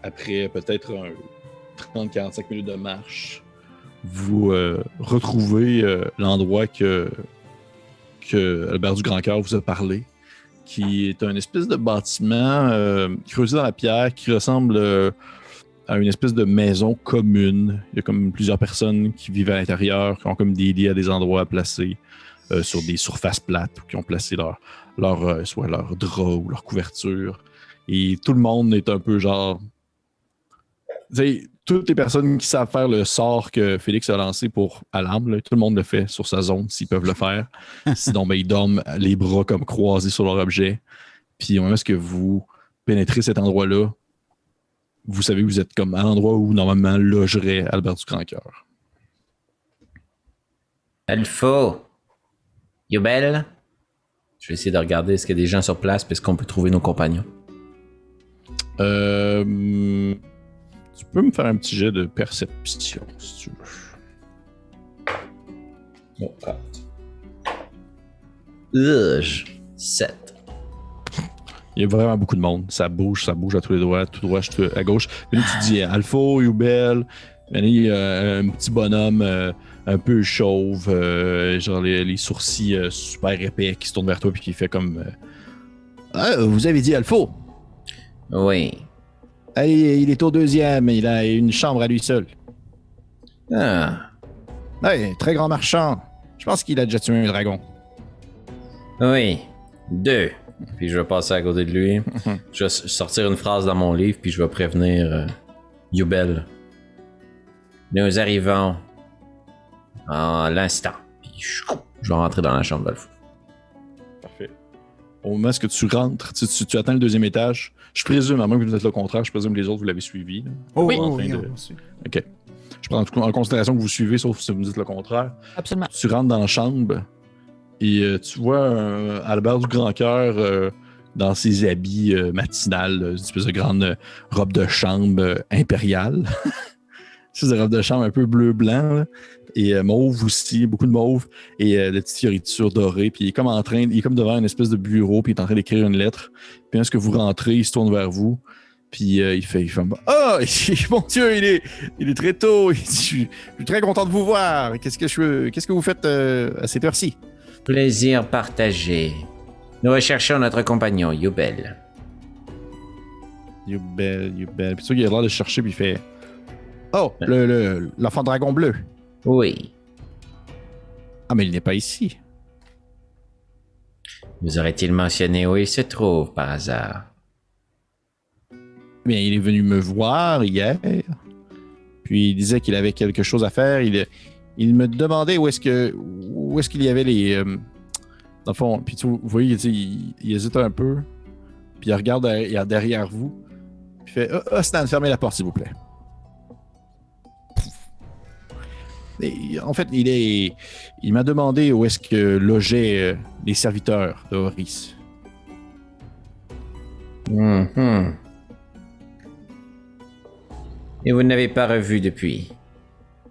après peut-être 30-45 minutes de marche, vous retrouvez l'endroit que Albert du Grand Cœur vous a parlé, qui est un espèce de bâtiment creusé dans la pierre qui ressemble à une espèce de maison commune. Il y a comme plusieurs personnes qui vivent à l'intérieur, qui ont comme des lits à des endroits placés sur des surfaces plates, qui ont placé soit leur drap ou leur couverture. Et tout le monde est un peu genre... Toutes les personnes qui savent faire le sort que Félix a lancé pour Alarme, là, tout le monde le fait sur sa zone s'ils peuvent le faire. Sinon, ils dorment les bras comme croisés sur leur objet. Puis au moment où vous pénétrez cet endroit-là, vous savez que vous êtes comme à l'endroit où normalement logerait Albert du Grand Cœur. Alpha, Yubel, je vais essayer de regarder est-ce qu'il y a des gens sur place, puis est-ce qu'on peut trouver nos compagnons. Tu peux me faire un petit jet de perception, si tu veux. Oh, 7. Il y a vraiment beaucoup de monde. Ça bouge à tous les doigts, tout droit, à gauche. Puis là, tu dis Alpha, Yubel. Il y a un petit bonhomme un peu chauve, genre les sourcils super épais qui se tourne vers toi puis qui fait comme... Ah, vous avez dit Alpha? Oui. Allez, il est au 2e, il a une chambre à lui seul. Ah. Ouais, très grand marchand. Je pense qu'il a déjà tué un dragon. Oui. 2. Puis je vais passer à côté de lui. Je vais sortir une phrase dans mon livre, puis je vais prévenir Yubel. Nous arrivons en l'instant. Puis je vais rentrer dans la chambre d'Alpha. Parfait. Au moment où tu rentres, tu atteins le 2e étage. Je présume, à moins que vous êtes le contraire, je présume que les autres, vous l'avez suivi. Là. Oui. OK. Je prends en considération que vous suivez, sauf si vous me dites le contraire. Absolument. Tu rentres dans la chambre et tu vois Albert du Grand Cœur dans ses habits matinales, une espèce de grande robe de chambre impériale. C'est une robe de chambre un peu bleu-blanc, là. Et mauve aussi, beaucoup de mauve, et de petites fioritures dorées. Puis il est comme devant une espèce de bureau, puis il est en train d'écrire une lettre. Puis lorsque vous rentrez, il se tourne vers vous, puis il fait ah, mon Dieu, il est très tôt. Je suis très content de vous voir. Qu'est-ce que vous faites à cette heure-ci? Plaisir partagé. Nous recherchons notre compagnon, Yubel. Yubel. Puis ça, il a l'air de chercher, puis il fait oh, l'enfant dragon bleu. Oui. Ah, mais il n'est pas ici. Vous aurait-il mentionné où il se trouve, par hasard? Bien, il est venu me voir hier. Puis il disait qu'il avait quelque chose à faire. Il me demandait où est-ce qu'il y avait les... dans le fond, puis vous voyez, il hésite un peu. Puis il regarde derrière vous. Puis il fait Stan, fermez la porte, s'il vous plaît. Et, en fait, il m'a demandé où est-ce que logeaient les serviteurs de Horis. Et vous ne l'avez pas revu depuis?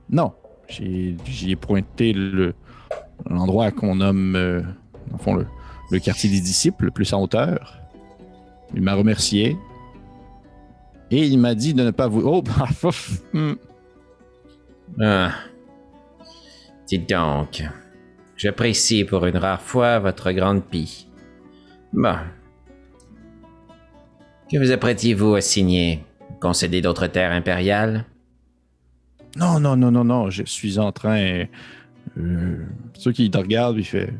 Non. J'y ai pointé l'endroit qu'on nomme, dans le fond, le quartier des disciples, le plus en hauteur. Il m'a remercié. Et il m'a dit de ne pas vous... Oh, Ah. Dites donc, j'apprécie pour une rare fois votre grande pie. Bon. Que vous apprêtiez-vous à signer? Concéder d'autres terres impériales? Non, je suis en train... ceux qui te regardent, il fait...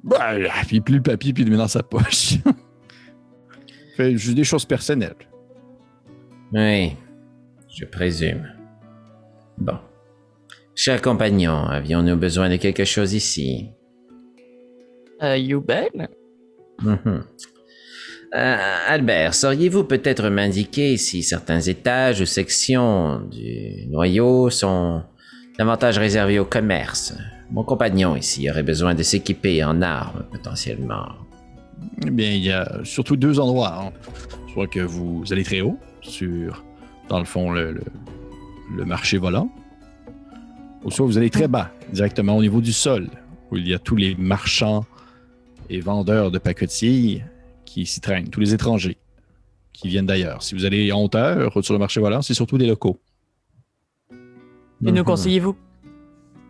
Bah, puis il plie le papier puis il le met dans sa poche. Il fait juste des choses personnelles. Oui, je présume. Bon. Chers compagnons, avions-nous besoin de quelque chose ici? Yubel? Albert, sauriez-vous peut-être m'indiquer si certains étages ou sections du noyau sont davantage réservés au commerce? Mon compagnon ici aurait besoin de s'équiper en armes, potentiellement. Eh bien, il y a surtout 2 endroits. Soit que vous allez très haut, sur, dans le fond, le marché volant, ou soit vous allez très bas, directement au niveau du sol, où il y a tous les marchands et vendeurs de pacotilles qui s'y traînent, tous les étrangers qui viennent d'ailleurs. Si vous allez en hauteur sur le marché volant, c'est surtout des locaux. Et nous conseillez-vous?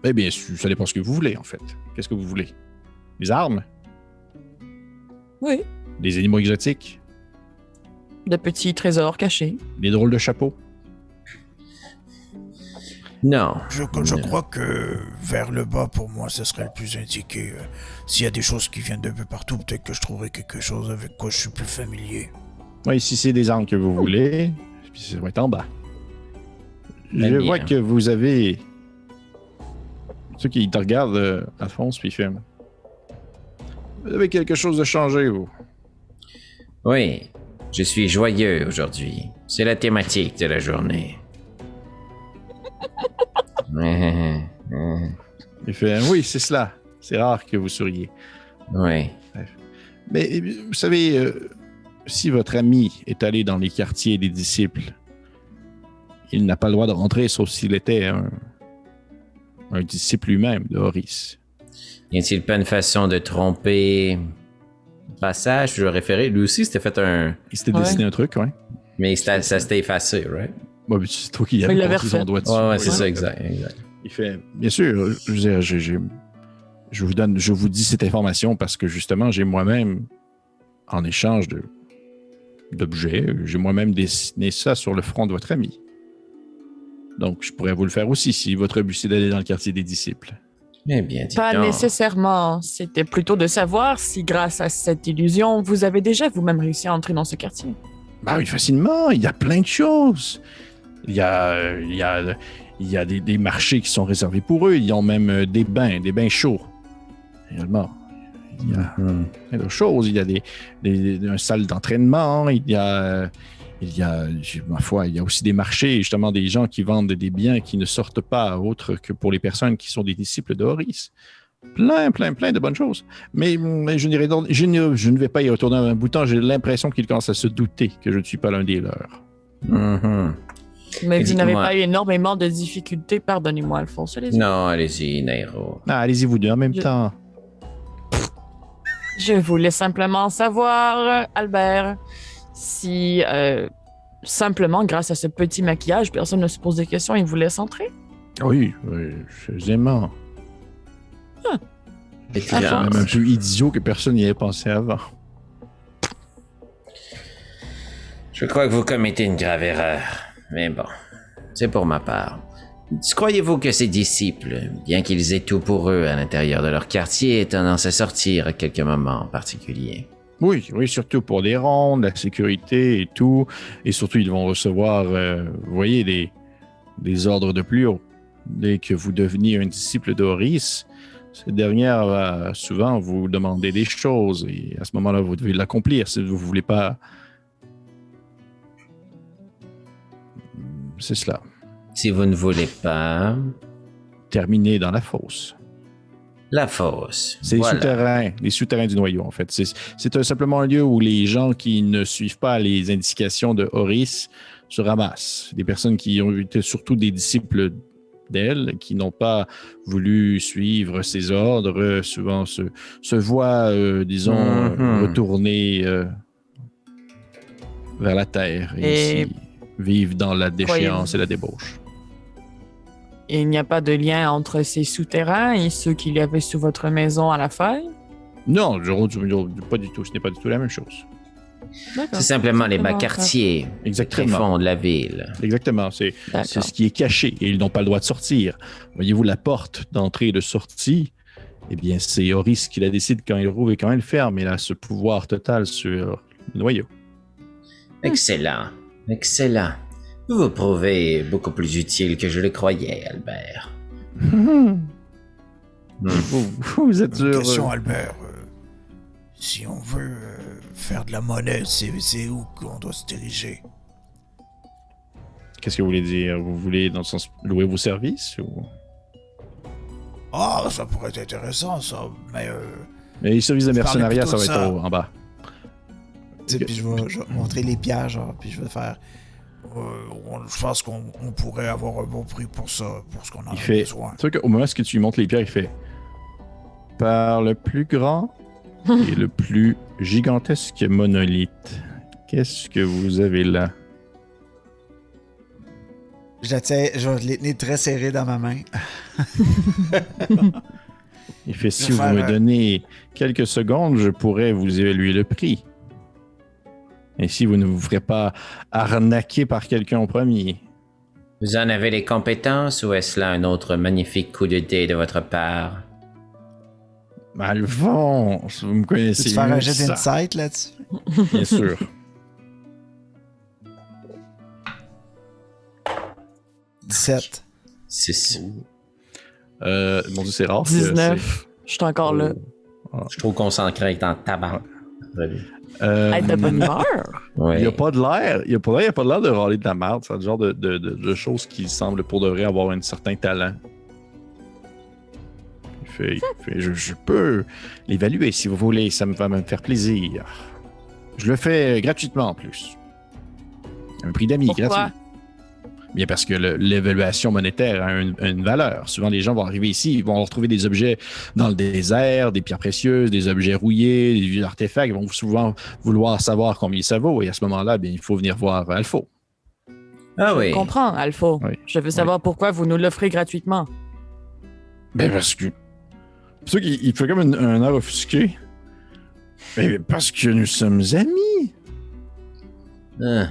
Eh bien, ça dépend ce que vous voulez, en fait. Qu'est-ce que vous voulez? Des armes? Oui. Des animaux exotiques? De petits trésors cachés. Des drôles de chapeaux? Non. Je crois que vers le bas, pour moi, ce serait le plus indiqué. S'il y a des choses qui viennent d'un peu partout, peut-être que je trouverai quelque chose avec quoi je suis plus familier. Oui, si c'est des armes que vous voulez, puis ça va être en bas. Je Bien. vois que vous avez... Ceux qui te regardent, Alphonse, puis il fait... Vous avez quelque chose de changé, vous. Oui, je suis joyeux aujourd'hui. C'est la thématique de la journée. Il fait, oui, c'est cela. C'est rare que vous souriez. Oui. Mais vous savez, si votre ami est allé dans les quartiers des disciples, il n'a pas le droit de rentrer, sauf s'il était un disciple lui-même de Horus. Y a-t-il pas une façon de tromper le passage? Je vais référer. Lui aussi, c'était fait un... Il s'était Ouais. dessiné un truc, ouais. Mais ça s'était effacé, right? Ouais, mais c'est toi qui Il avais l'avait posé son refait. doigt dessus. Ouais, c'est Oui. ça, exact. Il fait, bien sûr, je veux dire, je vous dis cette information parce que justement, j'ai moi-même, en échange d'objets, j'ai moi-même dessiné ça sur le front de votre ami. Donc, je pourrais vous le faire aussi si votre but c'est d'aller dans le quartier des disciples. Eh bien, dis Pas donc. nécessairement. C'était plutôt de savoir si, grâce à cette illusion, vous avez déjà vous-même réussi à entrer dans ce quartier. Bah oui, facilement, il y a plein de choses. Il y a des marchés qui sont réservés pour eux. Ils ont même des bains chauds. Réellement. Il y a plein de choses. Il y a une salle d'entraînement. Il y a, ma foi, il y a aussi des marchés, justement, des gens qui vendent des biens qui ne sortent pas autre que pour les personnes qui sont des disciples de Horus. Plein de bonnes choses. Mais je ne vais pas y retourner un bout de temps. J'ai l'impression qu'ils commencent à se douter que je ne suis pas l'un des leurs. Mhm. Mais vous n'avez Dites-moi. pas eu énormément de difficultés, pardonnez-moi, Alphonse. Allez-y. Non, allez-y, Nairo. Ah, allez-y vous deux en même Je- temps. Je voulais simplement savoir, Albert, si simplement, grâce à ce petit maquillage, personne ne se pose des questions et vous laisse entrer. Oui, aisément. C'est même un peu idiot que personne n'y ait pensé avant. Je crois que vous commettez une grave erreur. Mais bon, c'est pour ma part. Croyez-vous que ces disciples, bien qu'ils aient tout pour eux à l'intérieur de leur quartier, aient tendance à sortir à quelques moments en particulier? Oui, surtout pour des rondes, la sécurité et tout. Et surtout, ils vont recevoir, vous voyez, des ordres de plus haut. Dès que vous deveniez un disciple d'Horus, cette dernière va souvent vous demander des choses. Et à ce moment-là, vous devez l'accomplir si vous ne voulez pas... C'est cela. Si vous ne voulez pas... Terminer dans la fosse. La fosse. C'est Voilà. les souterrains du noyau, en fait. C'est simplement un lieu où les gens qui ne suivent pas les indications de Horus se ramassent. Des personnes qui ont été surtout des disciples d'elle, qui n'ont pas voulu suivre ses ordres, souvent se voient, disons, retourner vers la terre et ainsi vivent dans la déchéance et la débauche. Et il n'y a pas de lien entre ces souterrains et ceux qu'il y avait sous votre maison à la faille? Non, pas du tout. Ce n'est pas du tout la même chose. D'accord. C'est simplement les bas Simplement, quartiers, Exactement. fond de la ville. Exactement. C'est D'accord. ce qui est caché et ils n'ont pas le droit de sortir. Voyez-vous, la porte d'entrée et de sortie, eh bien, c'est Horus qui la décide quand il rouvre et quand il ferme. Il a ce pouvoir total sur le noyau. Excellent. Excellent. Vous vous prouvez beaucoup plus utile que je le croyais, Albert. Vous êtes Une heureux. question, Albert. Si on veut faire de la monnaie, c'est où qu'on doit se diriger? Qu'est-ce que vous voulez dire? Vous voulez, dans le sens, louer vos services? Ou... Ah, ça pourrait être intéressant, ça. Mais Mais les services de Je parlais mercenariat, ça plutôt va de être ça. en bas. Tu sais, puis je vais montrer les pierres, genre, puis je vais faire. Je pense qu'on pourrait avoir un bon prix pour ça, pour ce qu'on a Il fait. besoin. Tu vois qu'au moment où tu lui montres les pierres, il fait. Par le plus grand et le plus gigantesque monolithe, qu'est-ce que vous avez là? Je vais les tenir très serrés dans ma main. Il fait, si Je vais vous faire, me donnez quelques secondes, je pourrais vous évaluer le prix. Et si vous ne vous ferez pas arnaquer par quelqu'un en premier. Vous en avez les compétences ou est-ce là un autre magnifique coup de dé de votre part? Alphonse, vous me connaissez Peux-tu faire mieux un que jet ça. d'insight là-dessus? Bien sûr. 17. 6. Mon Dieu, c'est rare. que 19. Je suis encore là. Je suis trop concentré avec en tabac. Être de bonne humeur. Ouais. Il n'y a pas de l'air. Il n'y a pas de l'air de râler de la merde. C'est le genre de choses qui semble pour de vrai avoir un certain talent. Il fait, je peux l'évaluer si vous voulez. Ça va me faire plaisir. Je le fais gratuitement en plus. Un prix d'amis Pourquoi? gratuit. Bien parce que l'évaluation monétaire a une valeur. Souvent, les gens vont arriver ici, ils vont retrouver des objets dans le désert, des pierres précieuses, des objets rouillés, des vieux artefacts. Ils vont souvent vouloir savoir combien ça vaut. Et à ce moment-là, bien, il faut venir voir Alpha. Ah oui. Je comprends, Alpha. Oui. Je veux savoir pourquoi vous nous l'offrez gratuitement. Ben parce que... C'est sûr qu'il fait comme un air offusqué. Ben parce que nous sommes amis. Ah,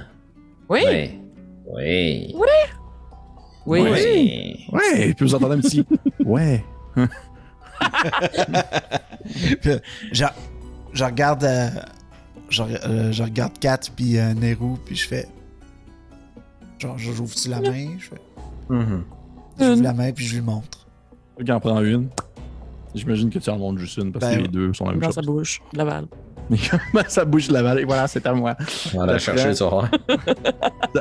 Oui. oui. Oui. Oui. Oui. Ouais, puis vous entendez un petit... Ouais. Puis, je regarde je regarde Kat puis Nero puis je fais genre j'ouvre-tu la main, je fais Mhm. j'ouvre la main puis je lui montre. Qui en prend une. J'imagine que tu en montres juste une parce que Ben, les deux sont la même Dans chose. sa bouche, Laval. Ça bouge la vallée. Voilà, c'est à moi. On va la chercher le soir.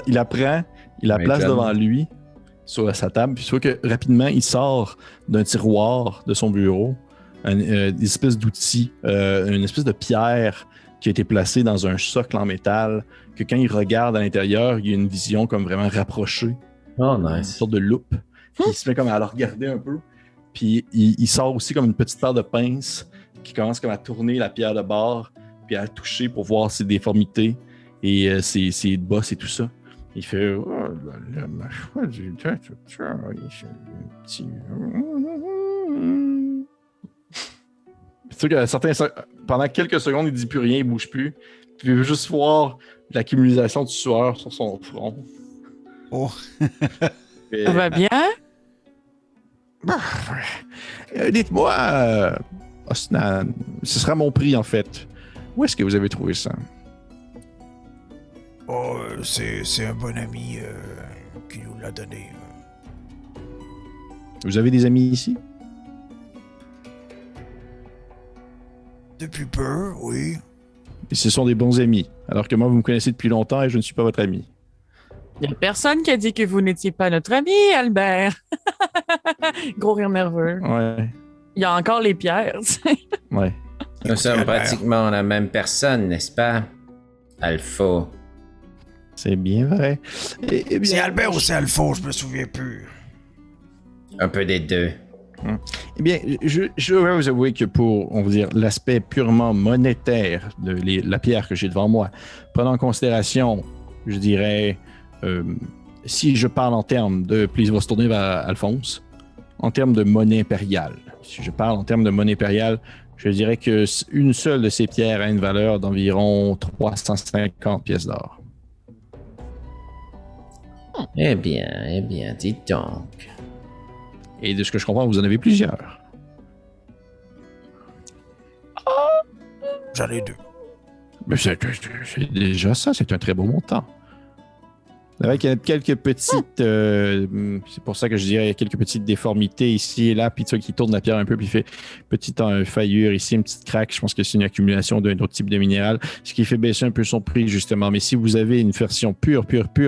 Il la prend, il la Mais place calme. devant lui sur sa table, puis tu vois que rapidement, il sort d'un tiroir de son bureau une espèce d'outil, une espèce de pierre qui a été placée dans un socle en métal, que quand il regarde à l'intérieur, il y a une vision comme vraiment rapprochée, Oh, une nice. sorte de loupe, puis il se met comme à la regarder un peu, puis il sort aussi comme une petite paire de pinces qui commence comme à tourner la pierre de bord, puis à la toucher pour voir ses déformités et ses bosses et tout ça. Il fait oh là là, ma foi du petit. C'est sûr que pendant quelques secondes, il dit plus rien, il bouge plus. Puis il veut juste voir l'accumulation de sueur sur son front. Oh. Et, Ça va bien? dites-moi, Osnan, ce sera mon prix en fait. Où est-ce que vous avez trouvé ça? Oh, c'est un bon ami qui nous l'a donné. Vous avez des amis ici? Depuis peu, oui. Et ce sont des bons amis, alors que moi, vous me connaissez depuis longtemps et je ne suis pas votre ami. Il n'y a personne qui a dit que vous n'étiez pas notre ami, Albert. Gros rire nerveux. Ouais, Il y a encore les pierres. tu sais. ouais. Nous sommes Albert. pratiquement la même personne, n'est-ce pas? Alpha. C'est bien vrai. Eh bien, C'est Albert ou c'est Alpha, je me souviens plus. Un peu des deux. Eh bien, je vais vous avouer que pour, on va dire, l'aspect purement monétaire de la pierre que j'ai devant moi, prenant en considération, je dirais, si je parle en termes de, puis il va se tourner vers Alphonse, en termes de monnaie impériale. Si je parle en termes de monnaie impériale, je dirais que une seule de ces pierres a une valeur d'environ 350 pièces d'or. Eh bien, dites donc. Et de ce que je comprends, vous en avez plusieurs. J'en ai deux. Mais c'est déjà ça, c'est un très beau montant. Avec quelques petites... c'est pour ça que je dirais il y a quelques petites déformités ici et là, puis tu vois qui tourne la pierre un peu, puis il fait petite faillure ici, une petite craque. Je pense que c'est une accumulation d'un autre type de minéral, ce qui fait baisser un peu son prix, justement. Mais si vous avez une version pure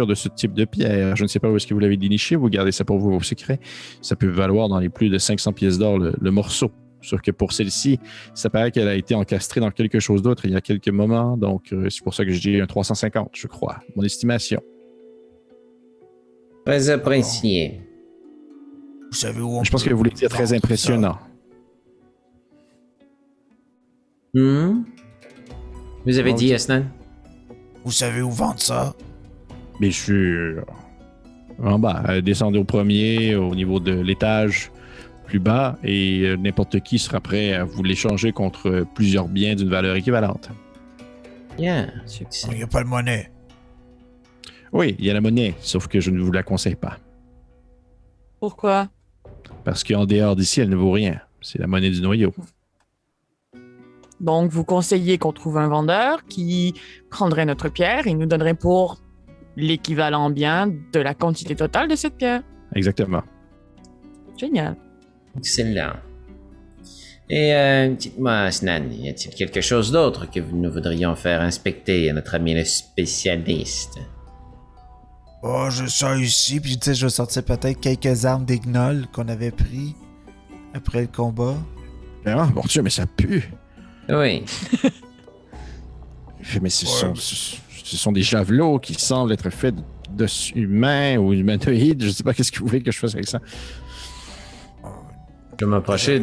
de ce type de pierre, je ne sais pas où est-ce que vous l'avez déniché, vous gardez ça pour vous, vos secrets, ça peut valoir dans les plus de 500 pièces d'or le morceau. Sauf que pour celle-ci, ça paraît qu'elle a été encastrée dans quelque chose d'autre il y a quelques moments, donc c'est pour ça que je dis un 350, je crois, mon estimation. Très apprécié. Vous savez où on Je pense peut que vous voulez dire très vendre impressionnant. Hmm? Vous avez Bon, dit, ok. Asnan? ça? Vous savez où vendre ça? Bien sûr. En bas, descendez au premier, au niveau de l'étage plus bas, et n'importe qui sera prêt à vous l'échanger contre plusieurs biens d'une valeur équivalente. Bien, succès. Il n'y a pas de monnaie. Oui, il y a la monnaie, sauf que je ne vous la conseille pas. Pourquoi? Parce qu'en dehors d'ici, elle ne vaut rien. C'est la monnaie du noyau. Donc, vous conseillez qu'on trouve un vendeur qui prendrait notre pierre et nous donnerait pour l'équivalent bien de la quantité totale de cette pierre. Exactement. Génial. Excellent. Et dites-moi, Asnan, y a-t-il quelque chose d'autre que nous voudrions faire inspecter à notre ami le spécialiste? Oh, je sens ici, puis Puis tu sais, je vais sortir peut-être quelques armes des gnolls qu'on avait pris après le combat. Ah, mon Dieu, mais ça pue. Oui. Il fait, mais ce sont des javelots qui semblent être faits d'os humains ou humanoïdes. Je sais pas qu'est-ce que vous voulez que je fasse avec ça. Je vais m'approcher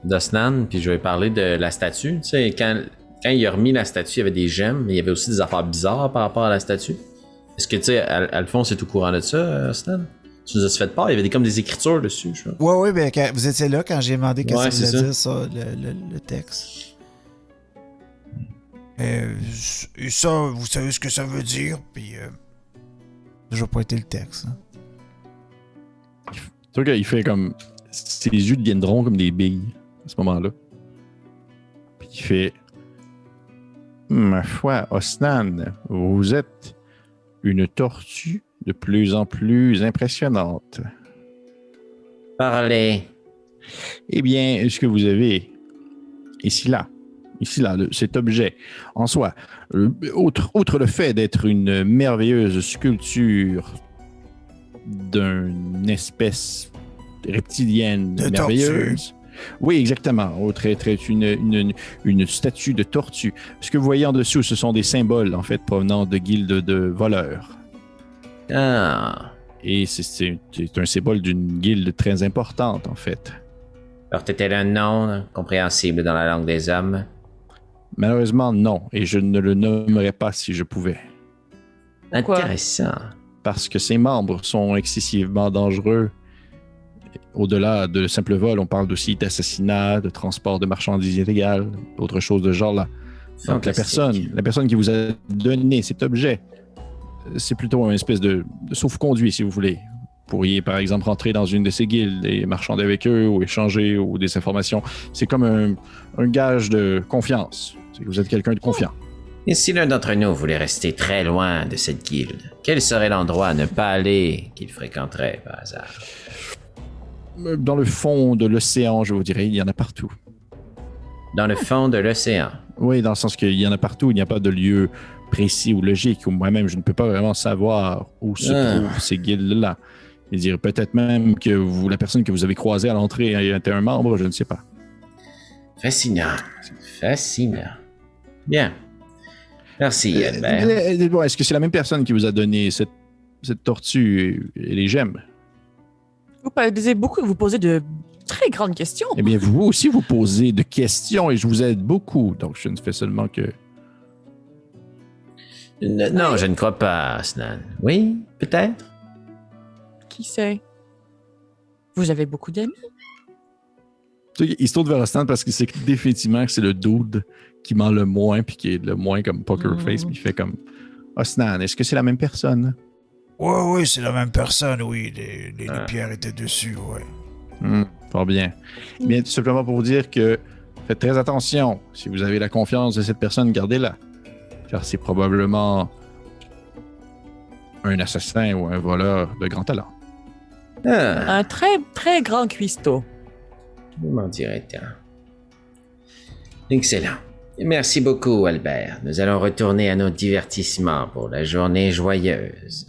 d'Osnan, puis je vais parler de la statue. Tu sais, quand il a remis la statue, il y avait des gemmes, mais il y avait aussi des affaires bizarres par rapport à la statue. Est-ce que, tu sais, Alphonse est au courant de ça, Osnan? Tu nous as fait part, il y avait comme des écritures dessus, je crois. Ouais, ben vous étiez là quand j'ai demandé qu'est-ce Ouais, que ça c'est voulait dire, ça, le texte. et ça, vous savez ce que ça veut dire, puis Je vais pointer le texte. Hein. Tu vois qu'il fait comme. Ses yeux deviendront comme des billes à ce moment-là. Puis il fait. Ma foi, Osnan, vous êtes une tortue de plus en plus impressionnante. Parlez. Eh bien, ce que vous avez ici là, cet objet en soi, outre le fait d'être une merveilleuse sculpture d'une espèce reptilienne De merveilleuse. Oui, exactement. Autre est une statue de tortue. Ce que vous voyez en dessous, ce sont des symboles, en fait, provenant de guildes de voleurs. Ah. Et c'est un symbole d'une guilde très importante, en fait. Portait-elle un nom compréhensible dans la langue des hommes? Malheureusement, non. Et je ne le nommerais pas si je pouvais. Pourquoi? Intéressant. Parce que ses membres sont excessivement dangereux. Au-delà de simple vol, on parle aussi d'assassinat, de transport de marchandises illégales, d'autres choses de ce genre-là. Donc Fantastique. la personne qui vous a donné cet objet, c'est plutôt une espèce de sauf-conduit, si vous voulez. Vous pourriez, par exemple, rentrer dans une de ces guildes et marchander avec eux ou échanger ou des informations. C'est comme un gage de confiance. C'est que vous êtes quelqu'un de confiant. Et si l'un d'entre nous voulait rester très loin de cette guilde, quel serait l'endroit à ne pas aller qu'il fréquenterait par hasard? Dans le fond de l'océan, je vous dirais, il y en a partout. Dans le fond de l'océan. Oui, dans le sens qu'il y en a partout, il n'y a pas de lieu précis ou logique, ou moi-même, je ne peux pas vraiment savoir où se trouvent ces guildes-là. Et dire peut-être même que la personne que vous avez croisée à l'entrée était un membre, je ne sais pas. Fascinant. Fascinant. Bien. Merci, Albert. Bon, est-ce que c'est la même personne qui vous a donné cette tortue et les gemmes? Vous posez de très grandes questions. Eh bien, vous aussi, vous posez de questions et je vous aide beaucoup. Donc, je ne fais seulement que... Non, je ne crois pas, Snan. Oui, peut-être? Qui sait? Vous avez beaucoup d'amis? Tu sais, il se tourne vers Stan parce qu'il sait que définitivement que c'est le dude qui ment le moins puis qui est le moins comme poker face. Puis il fait comme Stan, est-ce que c'est la même personne? Oui, c'est la même personne, oui. Les pierres étaient dessus, ouais. Fort bien. Bien, tout simplement pour vous dire que faites très attention. Si vous avez la confiance de cette personne, gardez-la. Car c'est probablement un assassin ou un voleur de grand talent. Ah, Un très, très grand cuistot. vous m'en direz tant. Excellent. Merci beaucoup, Albert. Nous allons retourner à nos divertissements pour la journée joyeuse.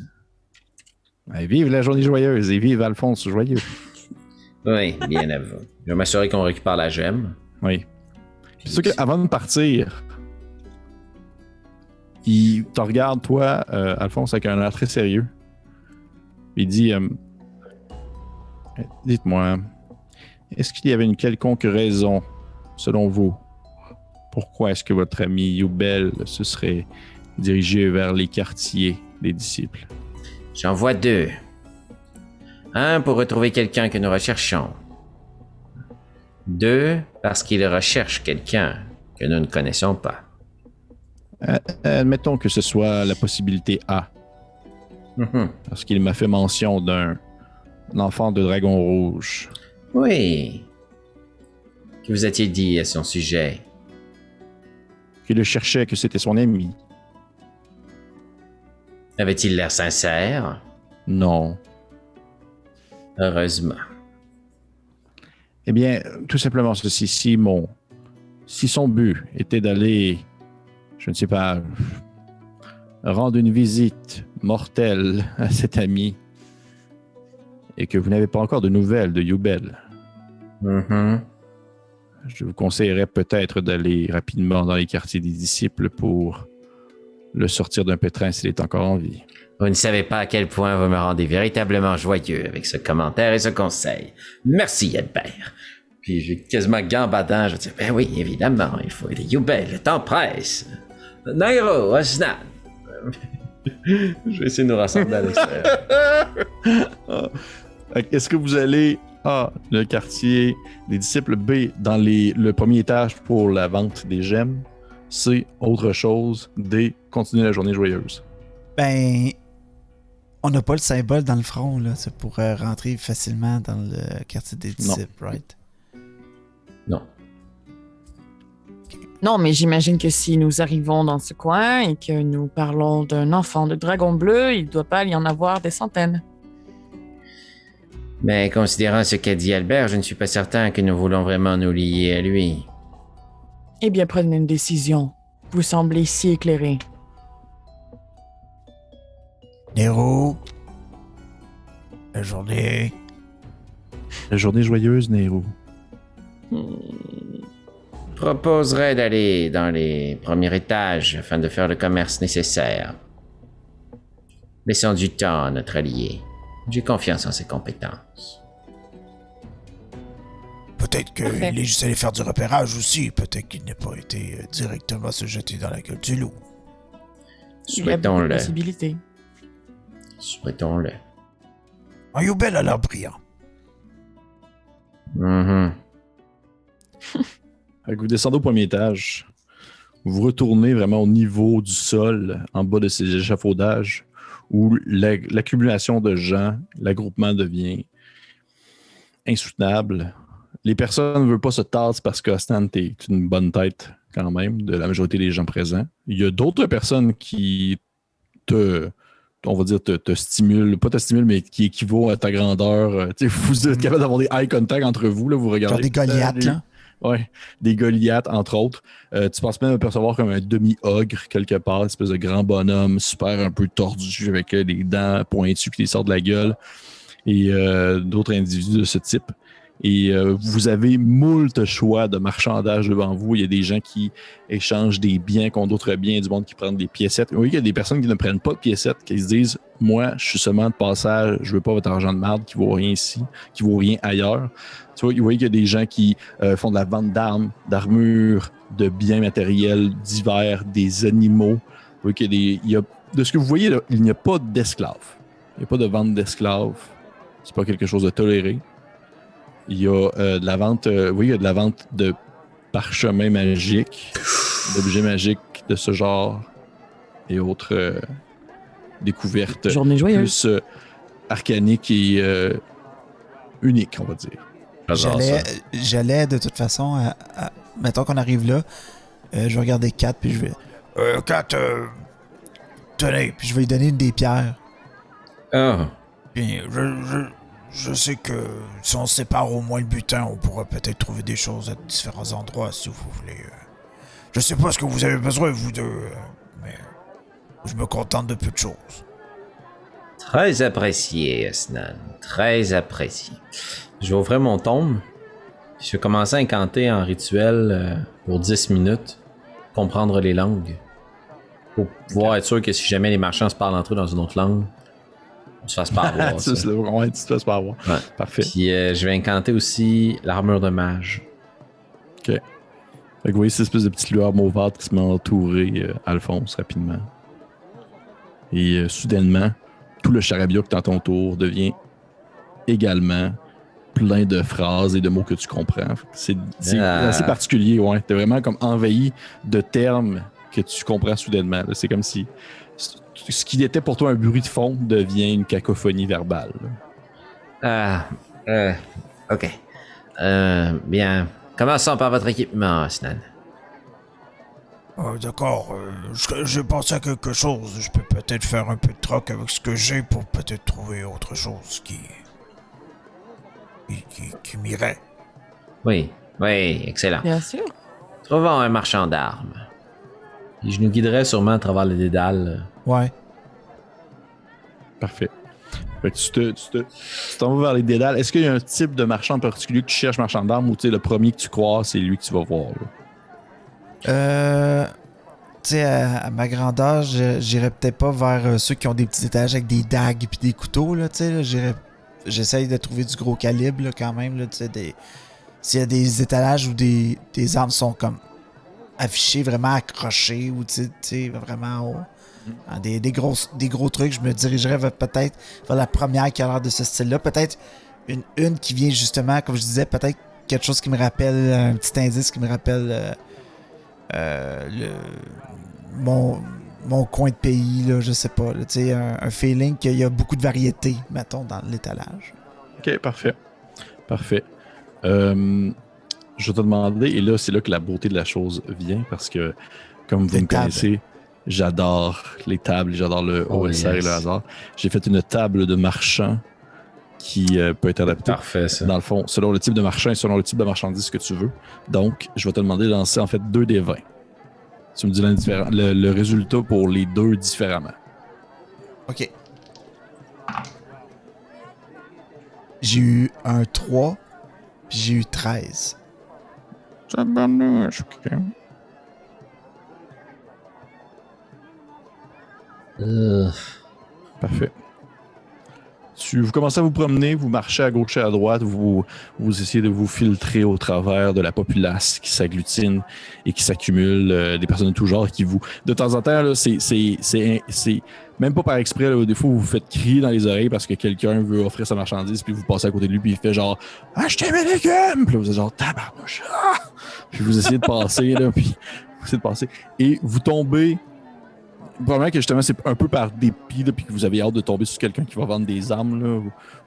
Et vive la journée joyeuse et vive Alphonse joyeux. Oui, bien à vous. Je vais m'assurer qu'on récupère la gemme. Oui. C'est sûr qu'avant de partir, il te regarde, toi, Alphonse, avec un air très sérieux. Il dit dites-moi, est-ce qu'il y avait une quelconque raison, selon vous, pourquoi est-ce que votre ami Youbel se serait dirigé vers les quartiers des disciples? J'en vois deux. Un pour retrouver quelqu'un que nous recherchons. Deux parce qu'il recherche quelqu'un que nous ne connaissons pas. Admettons que ce soit la possibilité A. Parce qu'il m'a fait mention d'un enfant de dragon rouge. Oui. Que vous a-t-il dit à son sujet? Qu'il le cherchait, que c'était son ami. Avait-il l'air sincère? Non. Heureusement. Eh bien, tout simplement ceci. Si son but était d'aller, je ne sais pas, rendre une visite mortelle à cet ami et que vous n'avez pas encore de nouvelles de Youbel, je vous conseillerais peut-être d'aller rapidement dans les quartiers des disciples pour le sortir d'un pétrin s'il est encore en vie. Vous ne savez pas à quel point vous me rendez véritablement joyeux avec ce commentaire et ce conseil. Merci, Edbert. Puis j'ai quasiment gambadant, je vais dire, ben oui, évidemment, il faut aider Youbel, le temps presse. Nairo, Osnan. Je vais essayer de nous rassembler à l'extérieur. Est-ce que vous allez A, le quartier des disciples, B, dans le premier étage pour la vente des gemmes, C, autre chose, D, continuer la journée joyeuse? Ben, on n'a pas le symbole dans le front, là. C'est pour rentrer facilement dans le quartier des disciples, right? Non. Non, mais j'imagine que si nous arrivons dans ce coin et que nous parlons d'un enfant de dragon bleu, il ne doit pas y en avoir des centaines. Mais considérant ce qu'a dit Albert, je ne suis pas certain que nous voulons vraiment nous lier à lui. Eh bien, prenez une décision. Vous semblez si éclairé. Nero, la journée. La journée joyeuse, Nero. Proposerais d'aller dans les premiers étages afin de faire le commerce nécessaire. Laissons du temps à notre allié. J'ai confiance en ses compétences. Peut-être qu'il est juste allé faire du repérage aussi. Peut-être qu'il n'a pas été directement se jeter dans la gueule du loup. Il y a beaucoup de Souhaitons-le. possibilités. Souhaitons-le. Youbel a l'air brillant. Vous descendez au premier étage. Vous retournez vraiment au niveau du sol, en bas de ces échafaudages, où l'accumulation de gens, l'agroupement devient insoutenable. Les personnes ne veulent pas se tasser parce qu'Osnan, t'es une bonne tête quand même de la majorité des gens présents. Il y a d'autres personnes qui te stimulent, pas te stimulent, mais qui équivaut à ta grandeur. Vous êtes capable d'avoir des eye contact entre vous, là, vous regardez. Genre des Goliaths, là. Ouais, des Goliaths, entre autres. Tu penses même apercevoir comme un demi-ogre quelque part, une espèce de grand bonhomme super un peu tordu avec des dents pointues qui sortent de la gueule et d'autres individus de ce type. Et vous avez moult choix de marchandage devant vous. Il y a des gens qui échangent des biens contre d'autres biens, du monde qui prennent des piécettes. Oui, il y a des personnes qui ne prennent pas de piécettes, qui se disent « Moi, je suis seulement de passage, je veux pas votre argent de merde qui vaut rien ici, qui vaut rien ailleurs. » Tu vois, vous voyez qu'il y a des gens qui font de la vente d'armes, d'armures, de biens matériels divers, des animaux. Vous voyez qu'il y a de ce que vous voyez là, il n'y a pas d'esclaves. Il n'y a pas de vente d'esclaves. C'est pas quelque chose de toléré. Il y a de la vente, il y a de la vente de parchemins magiques, d'objets magiques de ce genre et autres découvertes Journée joyeuse. plus arcaniques et uniques, on va dire. J'allais de toute façon, mettons qu'on arrive là, je vais regarder Kat, puis je vais... Kat, tenez. Puis je vais lui donner une des pierres. Ah, Bien, je sais que si on sépare au moins le butin, on pourra peut-être trouver des choses à différents endroits si vous voulez. Je sais pas ce que vous avez besoin, vous deux, mais je me contente de peu de choses. très apprécié, Osnan. Très apprécié. Je vais ouvrir mon tome. Je vais commencer à incanter en rituel pour 10 minutes. Comprendre les langues. Pour pouvoir être sûr que si jamais les marchands se parlent entre eux dans une autre langue, Tu te fasses pas avoir. C'est ça. Ouais, tu te fasses pas avoir. Ouais. Parfait. Puis je vais incanter aussi l'armure de mage. OK. Fait que vous voyez cette espèce de petite lueur mauvâtre qui se met à entourer Alphonse rapidement. Et soudainement, tout le charabia que t'as à ton tour devient également plein de phrases et de mots que tu comprends. C'est assez particulier, ouais. T'es vraiment comme envahi de termes que tu comprends soudainement. Là. C'est comme si ce qui était pour toi un bruit de fond devient une cacophonie verbale. Ok. Bien. Commençons par votre équipement, Snan. D'accord, je pense à quelque chose. Je peux peut-être faire un peu de troc avec ce que j'ai pour peut-être trouver autre chose qui m'irait. Oui, excellent. Bien sûr. Trouvons un marchand d'armes. Et je nous guiderai sûrement à travers les dédales. Ouais. Parfait. Fait que tu t'en vas vers les dédales. Est-ce qu'il y a un type de marchand en particulier que tu cherches, marchand d'armes, ou le premier que tu crois, c'est lui que tu vas voir? Là? Tu sais, à ma grandeur, j'irais peut-être pas vers ceux qui ont des petits étages avec des dagues puis des couteaux, là, tu sais. J'essaye de trouver du gros calibre, là, quand même, là, tu sais, s'il y a des étalages où des armes sont comme affichées, vraiment accrochées, ou tu sais, vraiment des gros trucs, je me dirigerais peut-être vers la première qui a l'air de ce style-là. Peut-être une qui vient justement, comme je disais, peut-être quelque chose qui me rappelle, un petit indice qui me rappelle mon coin de pays, là, je sais pas, tu sais, un feeling qu'il y a beaucoup de variété, mettons, dans l'étalage. Ok, parfait. Je vais te demander, et là, c'est là que la beauté de la chose vient, parce que, comme vous me connaissez, j'adore les tables, j'adore le OSR et le hasard. J'ai fait une table de marchand qui peut être adaptée. Parfait, ça. Dans le fond, selon le type de marchand et selon le type de marchandise que tu veux. Donc, je vais te demander de lancer en fait 2 des 20. Tu me dis le résultat pour les 2 différemment. OK. J'ai eu un 3, puis j'ai eu 13. Ça bonne, OK. Parfait. Vous commencez à vous promener, vous marchez à gauche et à droite, vous essayez de vous filtrer au travers de la populace qui s'agglutine et qui s'accumule, des personnes de tout genre qui vous... De temps en temps, là, c'est même pas par exprès, là, des fois vous vous faites crier dans les oreilles parce que quelqu'un veut offrir sa marchandise, puis vous passez à côté de lui, puis il fait genre « Achetez mes légumes! » Puis là, vous êtes genre « Tabarnouche! » Puis vous essayez de passer, là, puis vous essayez de passer. Et vous tombez... Probablement que justement, c'est un peu par dépit, là, puis que vous avez hâte de tomber sur quelqu'un qui va vendre des armes. Là.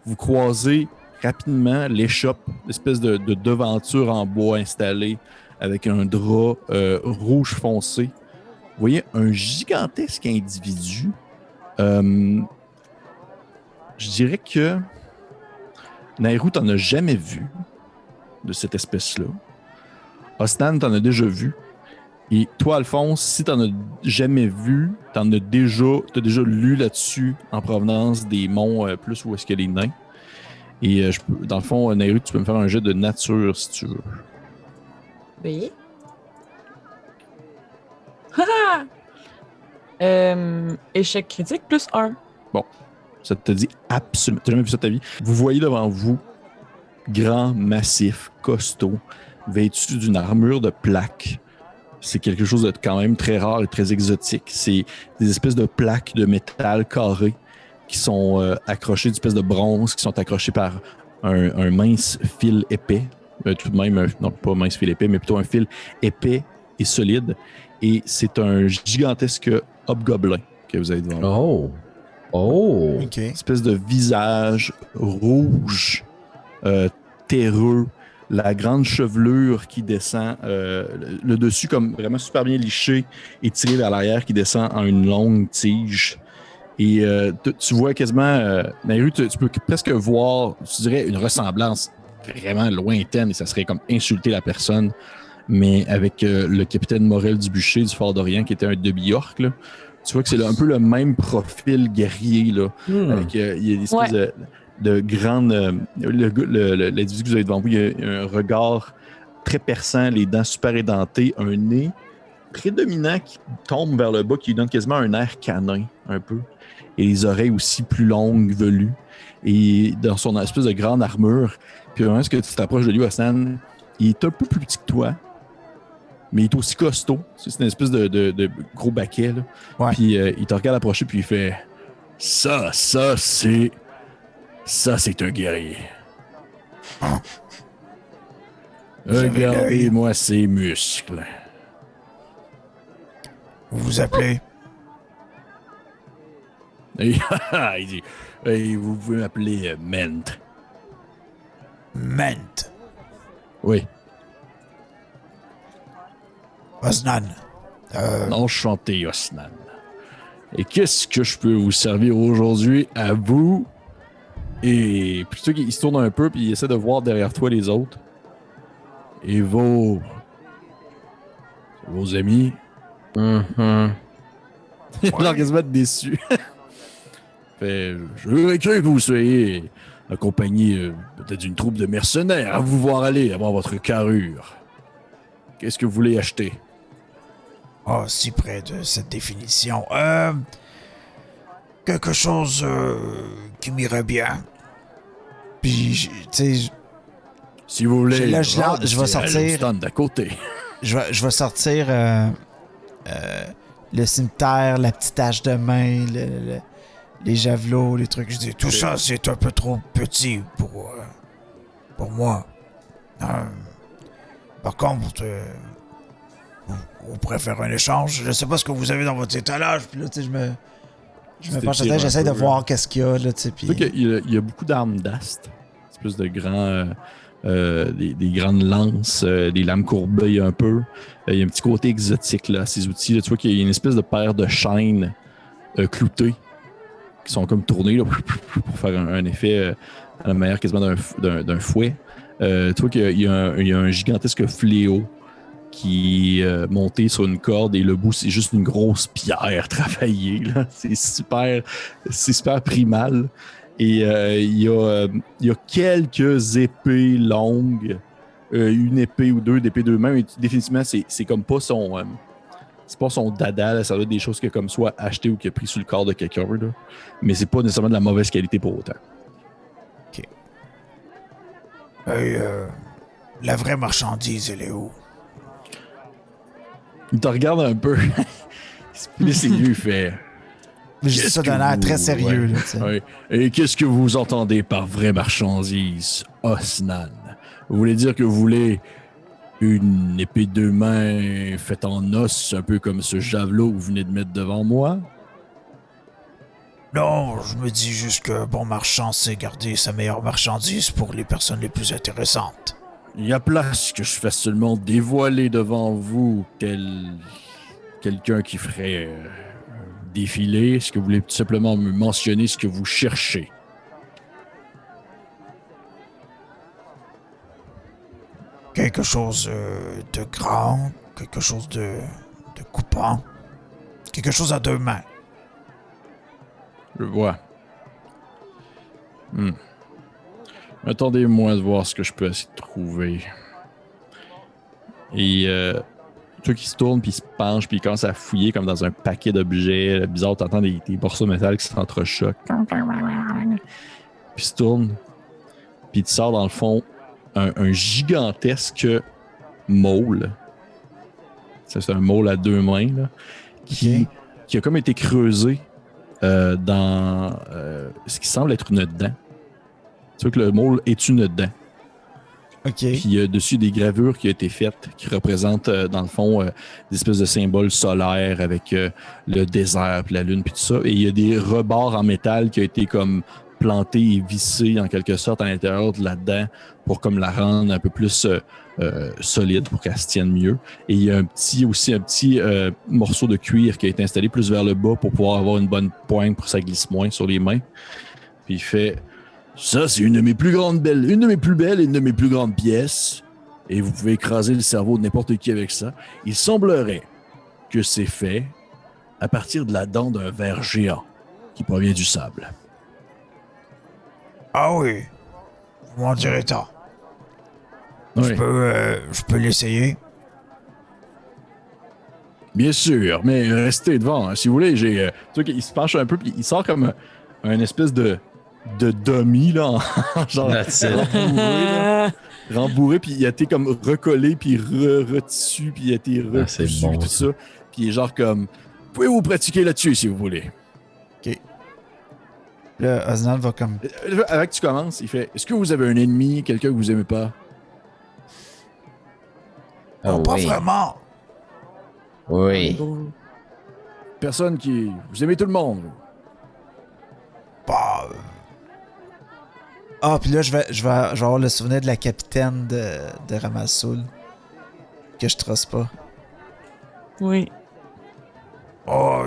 Vous croisez rapidement l'échoppe, l'espèce de devanture en bois installée avec un drap rouge foncé. Vous voyez un gigantesque individu. Je dirais que Nairou, t'en as jamais vu de cette espèce-là. Osnan, t'en as déjà vu. Et toi, Alphonse, si t'en as jamais vu, t'as déjà lu là-dessus en provenance des monts plus où est-ce qu'il y a les nains. Et dans le fond, Nairou, tu peux me faire un jet de nature si tu veux. Oui. Échec critique plus 1. Bon, ça te dit absolument... T'as jamais vu ça de ta vie? Vous voyez devant vous, grand, massif, costaud, vêtu d'une armure de plaques. C'est quelque chose de quand même très rare et très exotique. C'est des espèces de plaques de métal carré qui sont accrochées, des espèces de bronze qui sont accrochées par un mince fil épais. Tout de même, non pas un mince fil épais, mais plutôt un fil épais et solide. Et c'est un gigantesque hobgoblin que vous avez devant vous. Oh! OK. Une espèce de visage rouge, terreux, la grande chevelure qui descend, le dessus comme vraiment super bien liché et tiré vers l'arrière qui descend en une longue tige. Et tu vois quasiment, Nairou, tu peux presque voir, tu dirais, une ressemblance vraiment lointaine et ça serait comme insulter la personne. Mais avec le capitaine Morel du Bûcher du Fort d'Orient qui était un demi-orc, là, tu vois que c'est un peu le même profil guerrier. Là, avec, il y a des espèces de grandes... l'individu que vous avez devant vous, il y a un regard très perçant, les dents super édentées, un nez prédominant qui tombe vers le bas, qui lui donne quasiment un air canin, un peu. et les oreilles aussi plus longues, velues. Et dans son espèce de grande armure, puis vraiment, ce que tu t'approches de lui, Osnan, il est un peu plus petit que toi, mais il est aussi costaud. C'est une espèce de gros baquet, là. Ouais. Puis il te regarde approcher, puis il fait « Ça, c'est un guerrier. Regardez-moi ces muscles. » Vous vous appelez? Et il dit « Vous pouvez m'appeler Ment. » Ment. Oui. Osnan. Enchanté, Osnan. Et qu'est-ce que je peux vous servir aujourd'hui à vous? Et plutôt qu'il se tourne un peu puis il essaie de voir derrière toi les autres. Et vos amis. Il a l'air quasiment déçu. Fait, je voudrais que vous soyez accompagné peut-être d'une troupe de mercenaires à vous voir aller avant votre carrure. Qu'est-ce que vous voulez acheter? Oh, si près de cette définition. Quelque chose qui m'irait bien. Puis, tu sais, Si vous voulez, Là, je vais sortir. stand d'à côté. Je vais sortir le cimetière, la petite hache de main, les javelots, les trucs. je dis, tout ça, c'est un peu trop petit pour moi. Par contre, vous préférez un échange? Je sais pas ce que vous avez dans votre étalage. Puis là, tu sais, je me penche C'était la tête, j'essaie de un peu, voir qu'est-ce qu'il y a, là, tu sais. Puis... Tu sais qu'il y a beaucoup d'armes d'ast. Espèce de grands... des grandes lances, des lames courbées un peu. Il y a un petit côté exotique là, à ces outils. Là. Tu vois qu'il y a une espèce de paire de chaînes cloutées qui sont comme tournées là, pour faire un effet à la manière quasiment d'un fouet. Tu vois qu'il y a un gigantesque fléau qui est monté sur une corde et le bout, c'est juste une grosse pierre travaillée. Là. C'est super primal. Et il y a quelques épées longues, une épée ou deux d'épée deux mains, mais définitivement, c'est comme pas son... c'est pas son dada, là, ça doit être des choses qu'il a comme soit acheté ou qu'il a pris sous le corps de quelqu'un, là. Mais c'est pas nécessairement de la mauvaise qualité pour autant. OK. Et la vraie marchandise, elle est où? Il te regarde un peu. Puis ses yeux, il fait... Je dis ça d'un air très sérieux, là, tu sais. Ouais. Et qu'est-ce que vous entendez par vraie marchandise, Osnan? Vous voulez dire que vous voulez une épée de deux mains faite en os, un peu comme ce javelot que vous venez de mettre devant moi? Non, je me dis juste que bon marchand sait garder sa meilleure marchandise pour les personnes les plus intéressantes. Il y a place que je fasse seulement dévoiler devant vous quelqu'un qui ferait défiler. Est-ce que vous voulez tout simplement me mentionner ce que vous cherchez? Quelque chose de grand, quelque chose de coupant, quelque chose à deux mains. Je vois. Attendez-moi de voir ce que je peux essayer de trouver. Et toi qui se tourne, puis il se penche, puis il commence à fouiller comme dans un paquet d'objets bizarres. T'entends des morceaux de métal qui s'entrechoquent. Puis il se tourne, puis il te sort dans le fond un gigantesque môle. Ça, c'est un môle à deux mains, là, qui a comme été creusé dans ce qui semble être une dent. Tu vois que le môle est une dent. OK. Puis il y a dessus des gravures qui ont été faites qui représentent, dans le fond, des espèces de symboles solaires avec le désert, puis la lune, puis tout ça. Et il y a des rebords en métal qui ont été comme plantés et vissés en quelque sorte à l'intérieur de la dent pour comme la rendre un peu plus solide pour qu'elle se tienne mieux. Et il y a un petit morceau de cuir qui a été installé plus vers le bas pour pouvoir avoir une bonne pointe pour que ça glisse moins sur les mains. Puis il fait... Ça, c'est une de mes plus belles et une de mes plus grandes pièces. Et vous pouvez écraser le cerveau de n'importe qui avec ça. Il semblerait que c'est fait à partir de la dent d'un ver géant qui provient du sable. Ah oui, vous m'en direz tant. Oui. Je peux l'essayer. Bien sûr, mais restez devant, hein, si vous voulez. Tu vois qu'il se penche un peu, puis il sort comme un espèce de dummy, là, genre That's it. rembourré, là. Rembourré, puis il a été comme recollé, puis retissu, puis il a été Ah, c'est recousu, bon, puis tout ça. ça. Puis il est genre comme, pouvez-vous pratiquer là-dessus, si vous voulez. Là, Osnan va comme. Avant que tu commences, il fait, est-ce que vous avez un ennemi, quelqu'un que vous aimez pas? Oh, Pas oui. vraiment. Oui. Personne qui... Vous aimez tout le monde. Bah, Ah, puis là, je vais avoir le souvenir de la capitaine de Ramassoul. Que je trosse pas. Oui. oh,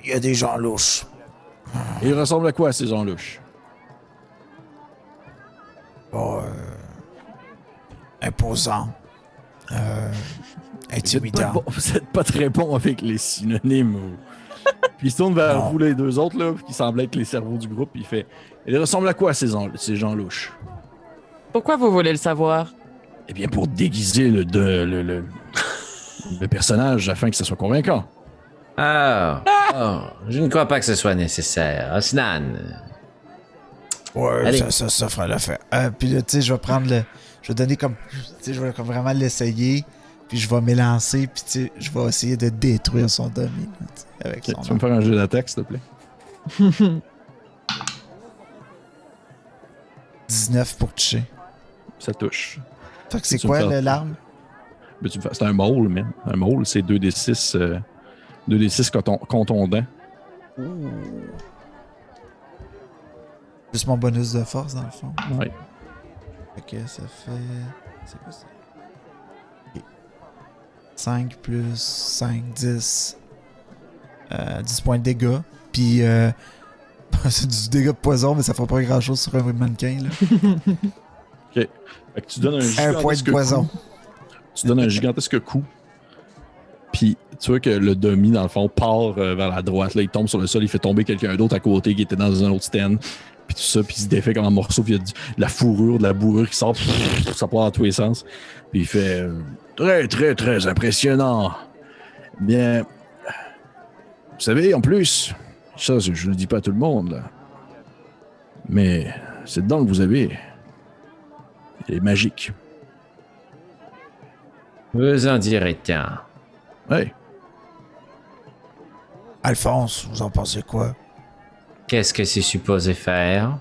il y a des gens louches. Et il ressemble à quoi, ces gens louches? Bon, imposant. Intimidant. Vous êtes pas très bon avec les synonymes. Puis il se tourne vers Non. vous, les deux autres, là, qui semblaient être les cerveaux du groupe, puis il fait, il ressemble à quoi, ces gens louches? Pourquoi vous voulez le savoir? Eh bien, pour déguiser le personnage afin que ça soit convaincant. Ah. Oh, je ne crois pas que ce soit nécessaire. Osnan. Ouais, Allez. ça ferait l'affaire. Puis là, tu sais, je vais prendre le. Je vais donner comme. Tu sais, je vais comme vraiment l'essayer. Puis je vais m'élancer. Puis tu sais, je vais essayer de détruire son dummy. Là, tu sais, avec Ok, son tu vas me faire un jeu d'attaque, s'il te plaît? 19 pour toucher. Ça touche. Fait que c'est Tu quoi me fais- l'arme? Mais c'est un mole, même. Un mole, c'est 2d6, 2d6 contondant. Juste mon bonus de force, dans le fond. Ouais. Ok, ça fait. C'est quoi ça? Ok. 5 plus 5, 10. 10 points de dégâts. Puis. C'est du dégât de poison, mais ça fera pas grand chose sur un mannequin. Là. Fait que tu donnes un Un gigantesque point de poison. coup. Tu donnes un gigantesque coup. Puis tu vois que le demi, dans le fond, part vers la droite. Là, il tombe sur le sol, il fait tomber quelqu'un d'autre à côté qui était dans un autre stand. Puis tout ça, puis il se défait comme un morceau. Puis il y a de la fourrure, de la bourrure qui sort. Ça part dans tous les sens. Puis il fait très, très, très impressionnant. Bien, vous savez, en plus, ça, je ne le dis pas à tout le monde, là. Mais cette dent que vous avez, elle est magique. Vous en direz tant. Ouais. Alphonse, vous en pensez quoi? Qu'est-ce que c'est supposé faire?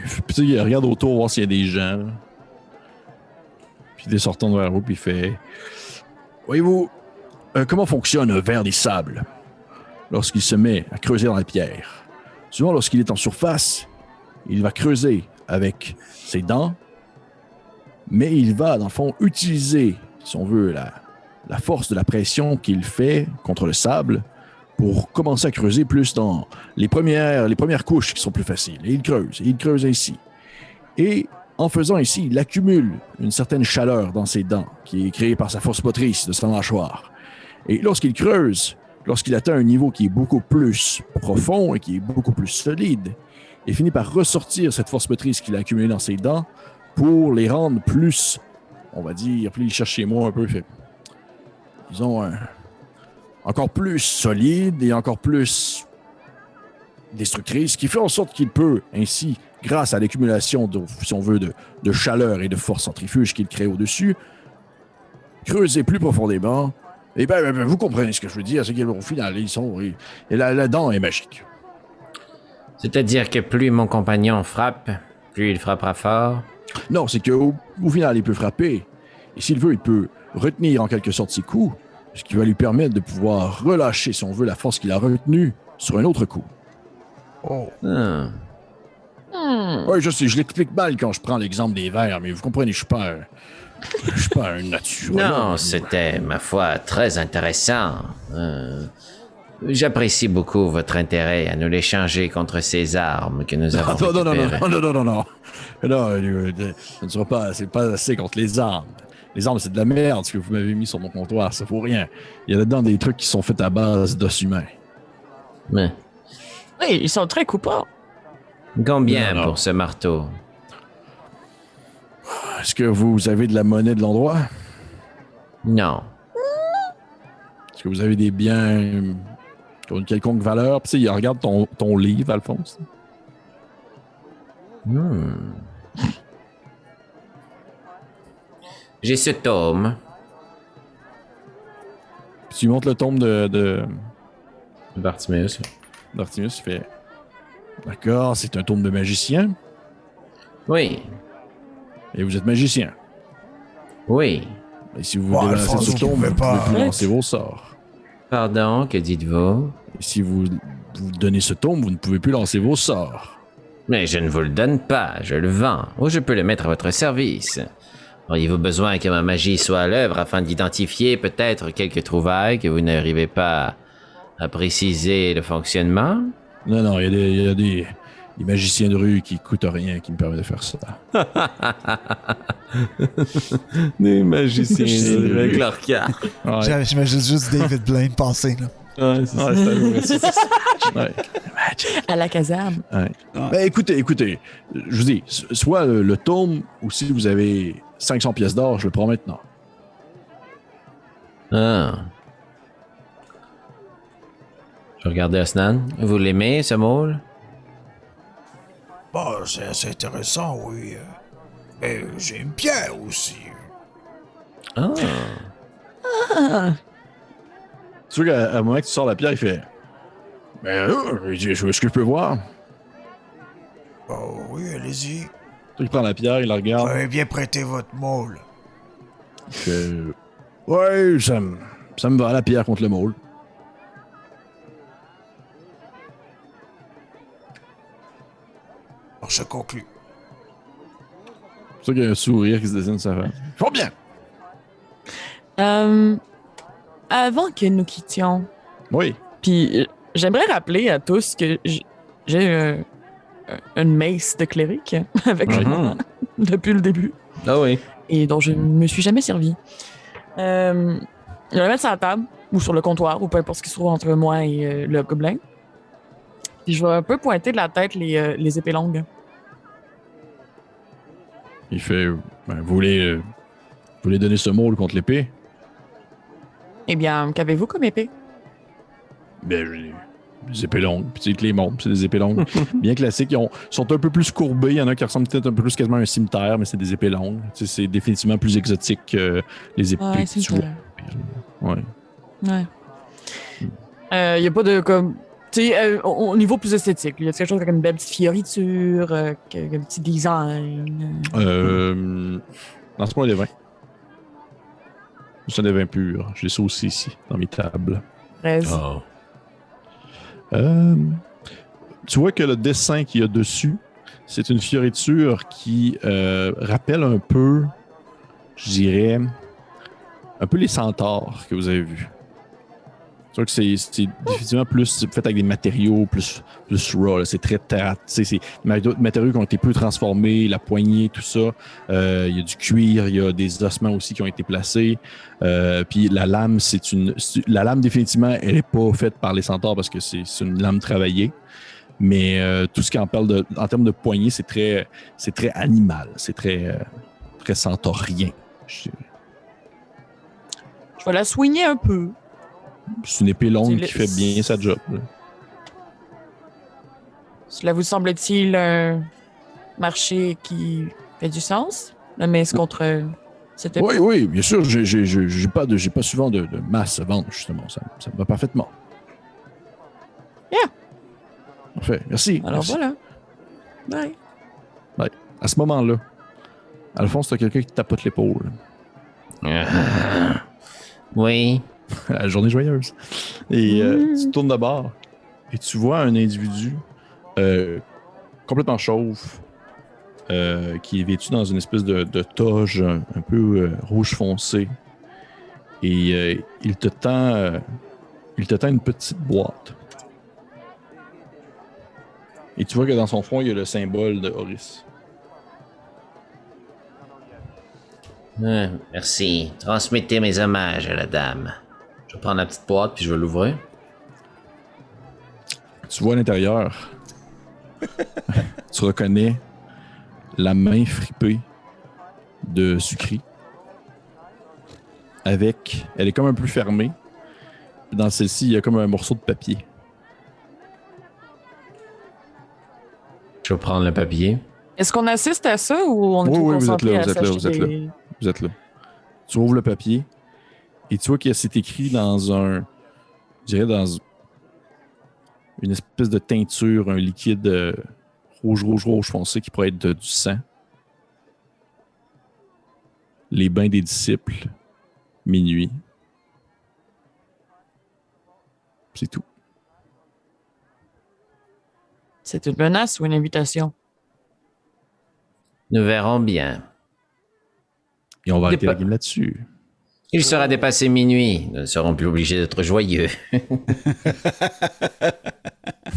Puis tu sais, il regarde autour voir s'il y a des gens. Là. Puis il se retourne vers vous, puis il fait... Voyez-vous, comment fonctionne un ver des sables lorsqu'il se met à creuser dans la pierre? Souvent, lorsqu'il est en surface, il va creuser avec ses dents, mais il va, dans le fond, utiliser, si on veut, la force de la pression qu'il fait contre le sable pour commencer à creuser plus dans les premières couches qui sont plus faciles. Et il creuse ainsi. Et en faisant ainsi, il accumule une certaine chaleur dans ses dents qui est créée par sa force motrice de sa mâchoire. Et lorsqu'il creuse, lorsqu'il atteint un niveau qui est beaucoup plus profond et qui est beaucoup plus solide, il finit par ressortir cette force motrice qu'il a accumulée dans ses dents pour les rendre plus, on va dire, puis il cherche chez moi un peu, fait, disons, encore plus solide et encore plus destructrice, ce qui fait en sorte qu'il peut ainsi, grâce à l'accumulation, si on veut, de chaleur et de force centrifuge qu'il crée au-dessus, creuser plus profondément. Et ben, vous comprenez ce que je veux dire, c'est qu'au final, et la dent est magique. C'est-à-dire que plus mon compagnon frappe, plus il frappera fort. Non, c'est qu'au final, il peut frapper. Et s'il veut, il peut retenir en quelque sorte ses coups, ce qui va lui permettre de pouvoir relâcher, si on veut, la force qu'il a retenue sur un autre coup. Oh, Hmm. Oui, je sais, je l'explique mal quand je prends l'exemple des vers, mais vous comprenez, je suis pas un naturel. Non, c'était, ma foi, très intéressant. J'apprécie beaucoup votre intérêt à nous l'échanger contre ces armes que nous avons récupérées. Non. Ce ne sera pas, c'est pas assez contre les armes. Les armes, c'est de la merde, ce que vous m'avez mis sur mon comptoir, ça vaut rien. Il y a là-dedans des trucs qui sont faits à base d'os humains. Mais Oui, ils sont très coupants. combien Non. pour ce marteau? Est-ce que vous avez de la monnaie de l'endroit? Non, Est-ce que vous avez des biens qui ont une quelconque valeur? Puis, il regarde ton livre, Alphonse. J'ai ce tome. Puis, tu lui montres le tome Bartimeus. d'Artemis. Il fait d'accord, c'est un tome de magicien. Oui. Et vous êtes magicien. Oui. Et si vous Bon, voulez lancer Alphonse, ce vous tome, pouvez vous ne pouvez pas- plus lancer vos sorts. Pardon, que dites-vous? Et si vous donnez ce tome, vous ne pouvez plus lancer vos sorts. Mais je ne vous le donne pas, je le vends, ou je peux le mettre à votre service. Auriez-vous besoin que ma magie soit à l'œuvre afin d'identifier peut-être quelques trouvailles que vous n'arrivez pas à préciser le fonctionnement? Non, il y a des magiciens de rue qui coûtent rien qui me permettent de faire ça. Des magiciens de avec leur carte. Ouais. J'imagine juste David Blaine passer, là. Ouais, c'est ça. Ouais, c'est un peu ça. Ouais. À la caserne. Ouais. Ben, écoutez, je vous dis, soit le tome, ou si vous avez 500 pièces d'or, je le prends maintenant. Ah. Je regardais Osnan. Vous l'aimez, ce môle? Bon, c'est assez intéressant, oui. Mais j'aime bien aussi. Ah. Tu vois qu'à un moment que tu sors la pierre, il fait ben, est-ce que je peux voir? Oh oui, allez-y. Il prend la pierre, il la Vous regarde. avez bien prêté votre môle. Il fait ouais, ça me va, la pierre contre le môle. Alors je conclus. C'est ça qu'il y a un sourire qui se dessine sur sa face. Fort bien! Avant que nous quittions, Oui. puis j'aimerais rappeler à tous que j'ai une mace de cléric avec moi depuis le début Ah oui. et dont je ne me suis jamais servi. Je vais la mettre sur la table ou sur le comptoir ou peu importe ce qui se trouve entre moi et le gobelin. Puis je vais un peu pointer de la tête les épées longues. Il fait ben, vous voulez donner ce môle contre l'épée? Eh bien, qu'avez-vous comme épée? Ben, j'ai des épées longues. Puis tu sais que les montres, c'est des épées longues. Bien classiques. Ils sont un peu plus courbés. Il y en a qui ressemblent peut-être un peu plus quasiment à un cimetière, mais c'est des épées longues. Tu sais, c'est définitivement plus exotique que les épées Ouais, que tu c'est vois. ça. Ouais. Ouais. Y a pas de comme. Tu sais, au niveau plus esthétique, y a quelque chose avec une belle petite fioriture, un petit design. Dans ce point, des vins. Ce sont des vins purs. J'ai ça aussi ici, dans mes tables. 13. Oh. Tu vois que le dessin qu'il y a dessus, c'est une fioriture qui rappelle un peu, je dirais, un peu les centaures que vous avez vus. Tu vois que c'est définitivement plus fait avec des matériaux plus raw. là. C'est très terre. C'est des matériaux qui ont été peu transformés, la poignée, tout ça. Il y a du cuir, il y a des ossements aussi qui ont été placés. Puis la lame, la lame définitivement, elle n'est pas faite par les centaures parce que c'est une lame travaillée. Mais tout ce qui en parle en termes de poignée, c'est très animal, c'est très centaurien. Je Je vais la soigner un peu. C'est une épée longue C'est qui fait bien sa job. là. Cela vous semble-t-il un marché qui fait du sens? La mace contre cette épée? Oui, bien sûr. J'ai pas souvent de masse à vendre, justement. Ça me va parfaitement. Yeah. Parfait. Merci. Alors merci. voilà. Bye. À ce moment-là, Alphonse, t'as quelqu'un qui te tapote l'épaule. Oui. La journée joyeuse. Et tu tournes de bord et tu vois un individu complètement chauve qui est vêtu dans une espèce de toge un peu rouge foncé. Et il te tend une petite boîte. Et tu vois que dans son front, il y a le symbole de Horus. Merci. Transmettez mes hommages à la dame. Je vais prendre la petite boîte puis je vais l'ouvrir. Tu vois à l'intérieur, tu reconnais la main fripée de Sucri. Elle est comme un peu fermée. Dans celle-ci, il y a comme un morceau de papier. Je vais prendre le papier. Est-ce qu'on assiste à ça ou on est Oui, trop oui, vous êtes concentré là, à vous êtes là, s'acheter vous êtes là. des- Vous êtes là. Tu ouvres le papier et tu vois que c'est écrit dans un... Je dirais dans une espèce de teinture, un liquide rouge foncé qui pourrait être du sang. Les bains des disciples, minuit. C'est tout. C'est une menace ou une invitation? Nous verrons bien. Et on va arrêter Des la game là-dessus. Il sera dépassé minuit. Nous ne serons plus obligés d'être joyeux.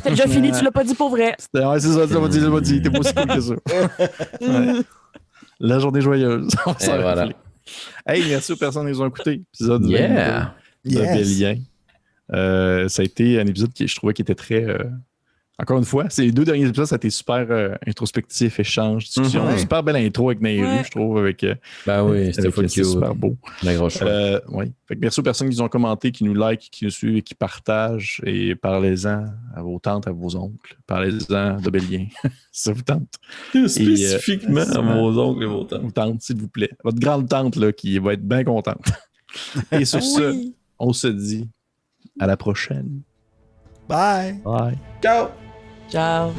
C'est déjà fini, tu l'as pas dit pour vrai. Ouais, c'est ça, tu l'as dit. T'es pas aussi cool que ça. Ouais. La journée joyeuse. On va s'en Et voilà. rappeler. Hey, merci aux personnes qui nous ont écoutés. Épisode Yeah! 22 de Bélien. Ça a été un épisode qui je trouvais qui était très... Encore une fois, c'est les 2 derniers épisodes, ça a été super introspectif, échange, discussion. Mhm. Super belle intro avec Nairu, Ouais. je trouve, avec Ben oui, c'était full c'est cute. super beau. La grosse chose. Ouais. Fait que merci aux personnes qui nous ont commenté, qui nous like, qui nous suivent et qui partagent. Et parlez-en à vos tantes, à vos oncles. Parlez-en de Bélien. Si ça vous tente. Spécifiquement à vos oncles et vos tantes. Vos tantes, s'il vous plaît. Votre grande tante, là, qui va être bien contente. Et sur ce, Oui. on se dit à la prochaine. Bye! Bye. Ciao! Ciao.